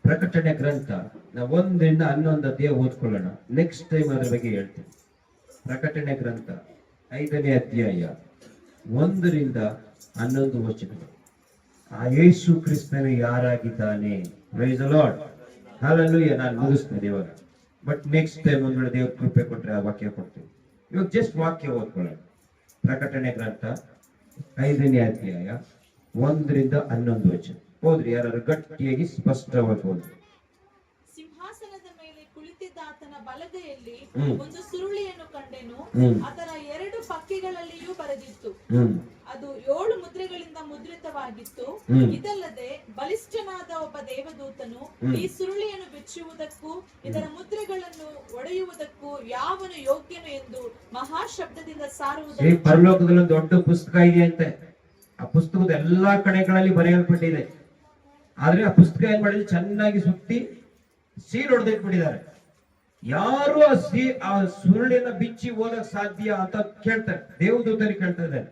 ಪ್ರಕಟಣೆ ಗ್ರಂಥ ನಾವು 1 ರಿಂದ 11 ಅಧ್ಯಾಯ ಓದ್ಕೊಳ್ಳೋಣ. ನೆಕ್ಸ್ಟ್ ಟೈಮ್ ಅದ್ರ ಬಗ್ಗೆ ಹೇಳ್ತೀನಿ. ಪ್ರಕಟಣೆ ಗ್ರಂಥ 5ನೇ ಅಧ್ಯಾಯ 1 ರಿಂದ 11 ವಚನಗಳು. ಆ ಯೇಸು ಕ್ರಿಸ್ತನು ಯಾರಾಗಿದ್ದಾನೆ? Praise the Lord. ಹಲ್ಲೆಲೂಯಾ. ನಾನು ಮುಗಿಸ್ತೇನೆ ಇವಾಗ, ಬಟ್ ನೆಕ್ಸ್ಟ್ ಟೈಮ್ ಒಂದ್ ವೇಳೆ ದೇವ್ರ ಕೃಪೆ ಕೊಟ್ರೆ ಆ ವಾಕ್ಯ ಕೊಡ್ತೀನಿ. ಇವಾಗ ಜಸ್ಟ್ ವಾಕ್ಯ ಓದ್ಕೊಳ್ಳೋಣ. ಪ್ರಕಟಣೆ ಗ್ರಂಥ 5ನೇ ಅಧ್ಯಾಯ 1 ರಿಂದ 11 ವಚನ ಹೋದ್ರಿ. ಯಾರು ಗಟ್ಟಿಯಾಗಿ ಸ್ಪಷ್ಟವಾಗಿ ಹೋದ್ರಿ. ಸಿಂಹಾಸನದ ಮೇಲೆ ಕುಳಿತಿದ್ದಾತನ ಬಲಗೈಯಲ್ಲಿ ಒಂದು ಸುರುಳಿಯನ್ನು ಕಂಡೆನು. ಅದರ 2 ಪಕ್ಕೆಗಳಲ್ಲಿಯೂ ಬರೆದಿತ್ತು. ಅದು 7 ಮುದ್ರೆಗಳಿಂದ ಮುದ್ರಿತವಾಗಿತ್ತು. ಇದಲ್ಲದೆ ಬಲಿಷ್ಠನಾದ ಒಬ್ಬ ದೇವದೂತನು ಈ ಸುರುಳಿಯನ್ನು ಬಿಚ್ಚುವುದಕ್ಕೂ ಇದರ ಮುದ್ರೆಗಳನ್ನು ಒಡೆಯುವುದಕ್ಕೂ ಯಾವನು ಯೋಗ್ಯನು ಎಂದು ಮಹಾಶಬ್ದದಿಂದ ಸಾರುವುದನ್ನು. ಪರಲೋಕದಲ್ಲಿ ಒಂದು ದೊಡ್ಡ ಪುಸ್ತಕ ಇದೆ ಅಂತೆ. ಆ ಪುಸ್ತಕದ ಎಲ್ಲಾ ಕಡೆಗಳಲ್ಲಿ ಬರೆಯಲ್ಪಟ್ಟಿದೆ. ಆದ್ರೆ ಆ ಪುಸ್ತಕ ಏನ್ ಮಾಡಿದ್ರೆ ಚೆನ್ನಾಗಿ ಸುತ್ತಿ ಸೀಲ್ ಹೊಡೆದಿಟ್ಬಿಟ್ಟಿದ್ದಾರೆ. ಯಾರು ಆ ಸುರುಳಿಯನ್ನ ಬಿಚ್ಚಿ ಓದಕ್ ಸಾಧ್ಯ ಅಂತ ಕೇಳ್ತಾರೆ, ದೇವದೂತರಿಗೆ ಕೇಳ್ತಾ ಇದ್ದಾರೆ.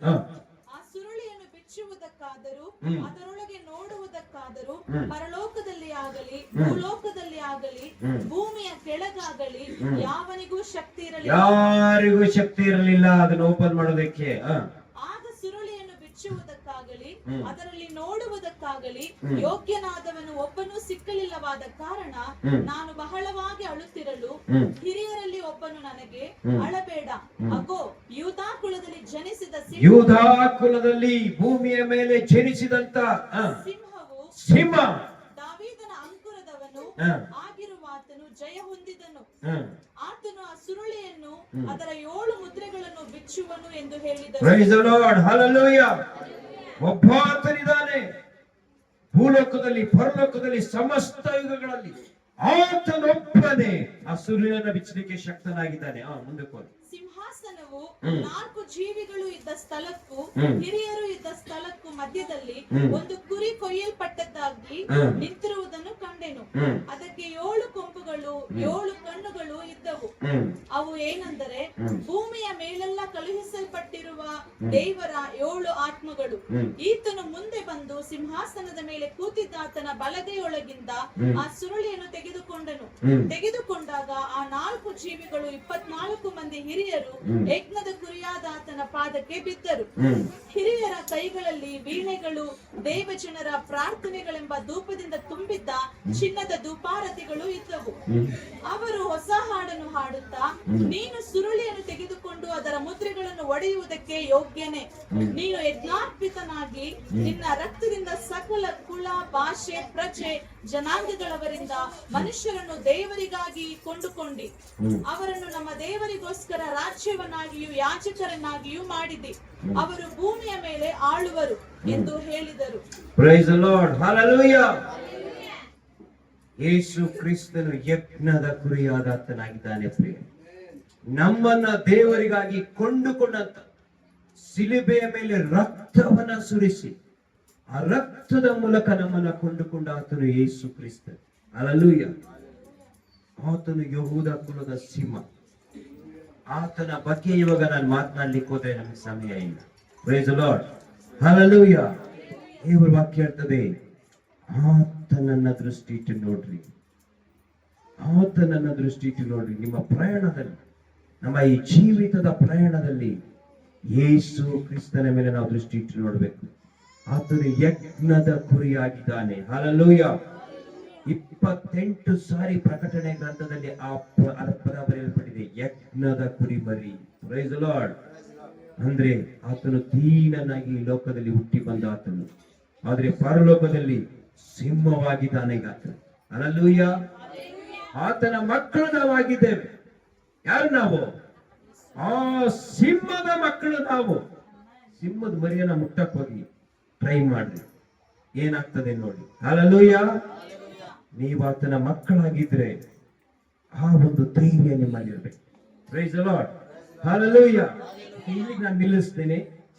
ಆ ಸುರುಳಿಯನ್ನು ಬಿಚ್ಚುವುದಕ್ಕಾದರೂ ಅದರೊಳಗೆ ನೋಡುವುದಕ್ಕಾದರೂ ಪರಲೋಕದಲ್ಲಿ ಆಗಲಿ ಭೂಲೋಕದಲ್ಲಿ ಆಗಲಿ ಭೂಮಿಯ ಕೆಳಗಾಗಲಿ ಯಾವನಿಗೂ ಶಕ್ತಿ ಇರಲಿಲ್ಲ. ಯಾರಿಗೂ ಶಕ್ತಿ ಇರಲಿಲ್ಲ ಅದನ್ನ ಓಪನ್ ಮಾಡೋದಕ್ಕೆ. ಆಗ ಸುರುಳಿಯನ್ನು ಬಿಚ್ಚುವುದಕ್ಕಾಗಲಿ ಅದರಲ್ಲಿ ನೋಡುವುದಕ್ಕಾಗಲಿ ಯೋಗ್ಯನಾದವನು ಒಬ್ಬನೂ ಸಿಕ್ಕಲಿಲ್ಲವಾದ ಕಾರಣ ನಾನು ಬಹಳವಾಗಿ ಅಳುತ್ತಿರಲು ಹಿರಿಯರಲ್ಲಿ ಒಬ್ಬನು ನನಗೆ, ಅಳಬೇಡ, ಅಗೋ ಯೂದಾ ಕುಲದಲ್ಲಿ ಜನಿಸಿದ ಯೂದಾ ಕುಲದಲ್ಲಿ ಭೂಮಿಯ ಮೇಲೆ ಜನಿಸಿದಂತ ಸಿಂಹ ದಾವೀದನ ಅಂಕುರದವನು ಆಗಿರುವಾತನು ಜಯ ಹೊಂದಿದನು. ಆತನು ಆ ಸುರುಳಿಯನ್ನು ಅದರ 7 ಮುದ್ರೆಗಳನ್ನು ಬಿಚ್ಚುವನು ಎಂದು ಹೇಳಿದನು. Praise the Lord. ಹಲ್ಲೆಲೂಯಾ. ಒಬ್ಬಾತನಿದ್ದಾನೆ ಭೂಲೋಕದಲ್ಲಿ ಪರಲೋಕದಲ್ಲಿ ಸಮಸ್ತ ಯುಗಗಳಲ್ಲಿ. ಆತನೊಬ್ಬನೇ ಆ ಸುರುಳಿಯನ್ನು ಬಿಚ್ಚಲಿಕ್ಕೆ ಶಕ್ತನಾಗಿದ್ದಾನೆ. ಮುಂದಕ್ಕೆ ಹೋಗಿ. ಸಿಂಹಾಸನವು 4 ಜೀವಿಗಳು ಇದ್ದ ಸ್ಥಳಕ್ಕೂ ಹಿರಿಯರು ಇದ್ದ ಸ್ಥಳಕ್ಕೂ ಮಧ್ಯದಲ್ಲಿ ಒಂದು ಕುರಿ ಕೊಯ್ಯಲ್ಪಟ್ಟದ್ದಾಗಿ ನಿಂತಿರುವುದನ್ನು ಕಂಡೆನು. ಅದಕ್ಕೆ 7 ಕೊಂಬುಗಳು 7 ಕಣ್ಣುಗಳು ಇದ್ದವು. ಅವು ಏನೆಂದರೆ ಭೂಮಿಯ ಮೇಲೆಲ್ಲ ಕಳುಹಿಸಲ್ಪಟ್ಟಿರುವ ದೇವರ 7 ಆತ್ಮಗಳು. ಈತನು ಮುಂದೆ ಬಂದು ಸಿಂಹಾಸನದ ಮೇಲೆ ಕೂತಿದ್ದಾತನ ಬಲಗೈಯೊಳಗಿಂದ ಆ ಸುರುಳಿಯನ್ನು ತೆಗೆದುಕೊಂಡಾಗ ಆ 4 ಜೀವಿಗಳು 24 ಮಂದಿ ಹಿರಿಯರು ಯಜ್ಞದ ಕುರಿಯಾದ ಆತನ ಪಾದಕ್ಕೆ ಬಿದ್ದರು. ಹಿರಿಯರ ಕೈಗಳಲ್ಲಿ ವೀಣೆಗಳು, ದೇವಜನರ ಪ್ರಾರ್ಥನೆಗಳೆಂಬ ಧೂಪದಿಂದ ತುಂಬಿದ್ದ ಚಿನ್ನದ ಧೂಪಾರತಿಗಳು ಇದ್ದವು. ಅವರು ಹೊಸ ಹಾಡನ್ನು ಹಾಡುತ್ತಾ, ನೀನು ಸುರುಳಿಯನ್ನು ತೆಗೆದುಕೊಂಡು ಅದರ ಮುದ್ರೆಗಳನ್ನು ಒಡೆಯುವುದಕ್ಕೆ ಯೋಗ್ಯನೇ. ನೀನು ಯಜ್ಞಾರ್ಪಿತನಾಗಿ ನಿನ್ನ ರಕ್ತದಿಂದ ಸಕಲ ಕುಲ, ಭಾಷೆ, ಪ್ರಜೆ, ಜನಾಂಗಗಳವರಿಂದ ಮನುಷ್ಯರನ್ನು ದೇವರಿಗಾಗಿ ಕೊಂಡುಕೊಂಡಿ. ಅವರನ್ನು ನಮ್ಮ ದೇವರಿಗೋಸ್ಕರ ರಾಜ್ಯವನ್ನಾಗಿಯೂ ಯಾಜಕರನ್ನಾಗಿಯೂ ಮಾಡಿದಿ. ಅವರು ಭೂಮಿಯ ಮೇಲೆ ಆಳುವರು ಎಂದು ಹೇಳಿದರು. Praise the Lord, hallelujah. Yesu ಕ್ರಿಸ್ತನು ಯಜ್ಞದ ಕುರಿಯಾದಾತನಾಗಿದ್ದಾನೆ. ಪ್ರಿಯ, ನಮ್ಮನ್ನ ದೇವರಿಗಾಗಿ ಕೊಂಡುಕೊಂಡಂತ, ಸಿಲುಬೆಯ ಮೇಲೆ ರಕ್ತವನ್ನ ಸುರಿಸಿ ಆ ರಕ್ತದ ಮೂಲಕ ನಮ್ಮನ್ನ ಕೊಂಡುಕೊಂಡ ಆತನು ಯೇಸು ಕ್ರಿಸ್ತ. ಹಲ್ಲೆಲೂಯಾ. ಆತನು ಯಹೂದ ಕುಲದ ಸಿಂಹ. ಆತನ ಬಗ್ಗೆ ಇವಾಗ ನಾನು ಮಾತನಾಡ್ಲಿಕ್ಕೆ ಹೋದ್ರೆ ನಮಗೆ ಸಮಯ ಇಲ್ಲ. Praise the Lord, hallelujah. ದೇವರ ವಾಕ್ಯ ಹೇಳ್ತದೆ, ಆತನನ್ನ ದೃಷ್ಟಿ ಇಟ್ಟು ನೋಡ್ರಿ, ಆತನನ್ನ ದೃಷ್ಟಿ ಇಟ್ಟು ನೋಡ್ರಿ. ನಿಮ್ಮ ಪ್ರಯಾಣದಲ್ಲಿ, ನಮ್ಮ ಈ ಜೀವಿತದ ಪ್ರಯಾಣದಲ್ಲಿ ಯೇಸು ಕ್ರಿಸ್ತನ ಮೇಲೆ ನಾವು ದೃಷ್ಟಿ ಇಟ್ಟು ನೋಡ್ಬೇಕು. ಆತನು ಯಜ್ಞದ ಕುರಿಯಾಗಿದ್ದಾನೆ. ಹಲ್ಲೆಲೂಯಾ. 28 ಸಾರಿ ಪ್ರಕಟಣೆ ಗ್ರಂಥದಲ್ಲಿ ಆ ಪದ ಬರೆಯಲ್ಪಟ್ಟಿದೆ, ಯಜ್ಞದ ಕುರಿಮರಿ. Praise the Lord. ಅಂದ್ರೆ ಆತನು ದೀನನಾಗಿ ಈ ಲೋಕದಲ್ಲಿ ಹುಟ್ಟಿ ಬಂದ ಆತನು, ಆದ್ರೆ ಪರಲೋಕದಲ್ಲಿ ಸಿಂಹವಾಗಿದ್ದಾನೆ ಈಗ ಆತನು. ಹಲ್ಲೆಲೂಯಾ. ಆತನ ಮಕ್ಕಳು ನಾವಾಗಿದ್ದೇವೆ. ಯಾರು ನಾವು? ಆ ಸಿಂಹದ ಮಕ್ಕಳು ನಾವು. ಸಿಂಹದ ಮರಿಯನ್ನ ಮುಟ್ಟಕ್ ಹೋಗಿ ಟ್ರೈ ಮಾಡ್ರಿ, ಏನಾಗ್ತದೆ ನೋಡಿ. ಹಲ್ಲೆಲೂಯಾ. ನೀವು ಆತನ ಮಕ್ಕಳಾಗಿದ್ರೆ ಆ ಒಂದು ಧೈರ್ಯ ನಿಮ್ಮಲ್ಲಿ ಇರ್ಬೇಕು. Praise the Lord, hallelujah. ಇಲ್ಲಿಗೆ ನಾನು ನಿಲ್ಲಿಸ್ತೇನೆ.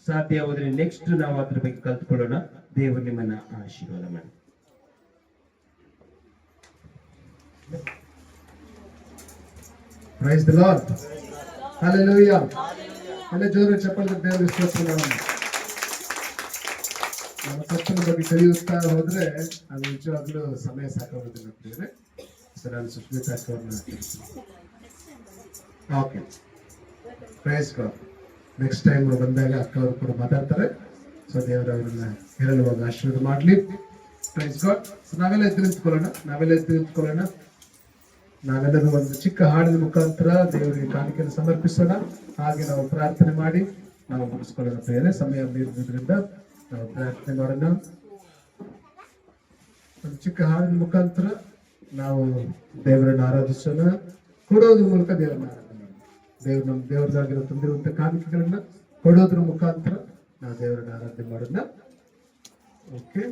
ಸಾಧ್ಯ ಹೋದ್ರೆ ನೆಕ್ಸ್ಟ್ ನಾವು ಅದ್ರ ಬಗ್ಗೆ ಕಲ್ತ್ಕೊಳ್ಳೋಣ. ದೇವರು ನಿಮ್ಮನ್ನ ಆಶೀರ್ವಾದ ಮಾಡಿ. Praise the Lord, hallelujah. ಎಲ್ಲ ಜೋರು ಚಪ್ಪಲಿ ದೇವರ ಸ್ತೋತ್ರ ಮಾಡೋಣ. ನಮ್ಮ ಕರ್ತನ ಬಗ್ಗೆ ಕಲಿಯುತ್ತಾ ಹೋದ್ರೆ ಅದು ನಿಜವಾಗ್ಲೂ ಸಮಯ ಸಾಕಾಗೋದಿಲ್ಲ ಪ್ರಿಯರೇ. ಸರ್, ನಾನು ಸುಷ್ಮಿತಾ ಅವ್ರನ್ನ okay, praise God. Next time ಬಂದಾಗ ಅಕ್ಕ ಅವರು ಕೂಡ ಮಾತಾಡ್ತಾರೆ. ಸೊ ದೇವರು ಅವರನ್ನ ಹೇರಳವಾಗಿ ಆಶೀರ್ವಾದ ಮಾಡಲಿ. Praise God. ನಾವೆಲ್ಲ ಎದ್ದು ನಿಂತ್ಕೊಳ್ಳೋಣ. ನಾವೆಲ್ಲರೂ ಒಂದು ಚಿಕ್ಕ ಹಾಡಿನ ಮುಖಾಂತರ ದೇವರಿಗೆ ಕಾಣಿಕೆಯನ್ನು ಸಮರ್ಪಿಸೋಣ. ಹಾಗೆ ನಾವು ಪ್ರಾರ್ಥನೆ ಮಾಡಿ ನಾವು ಮುಗಿಸ್ಕೊಳ್ಳೋಣ ಪ್ರಿಯರೇ. ಸಮಯ ಮೀರಿದ್ರಿಂದ ನಾವು ಪ್ರಾರ್ಥನೆ ಮಾಡೋಣ. ಒಂದು ಚಿಕ್ಕ ಹಾಡಿನ ಮುಖಾಂತರ ನಾವು ದೇವರನ್ನು ಆರಾಧಿಸೋಣ. ಕೊಡೋದ್ರ ಮೂಲಕ ದೇವರನ್ನ ಆರಾಧನೆ ಮಾಡೋಣ. ದೇವರದಾಗಿರೋ ತಂದಿರುವಂತ ಕಾಣಿಕೆಗಳನ್ನ ಕೊಡೋದ್ರ ಮುಖಾಂತರ ನಾವು ದೇವರನ್ನ ಆರಾಧನೆ ಮಾಡೋಣ. ಓಕೆ.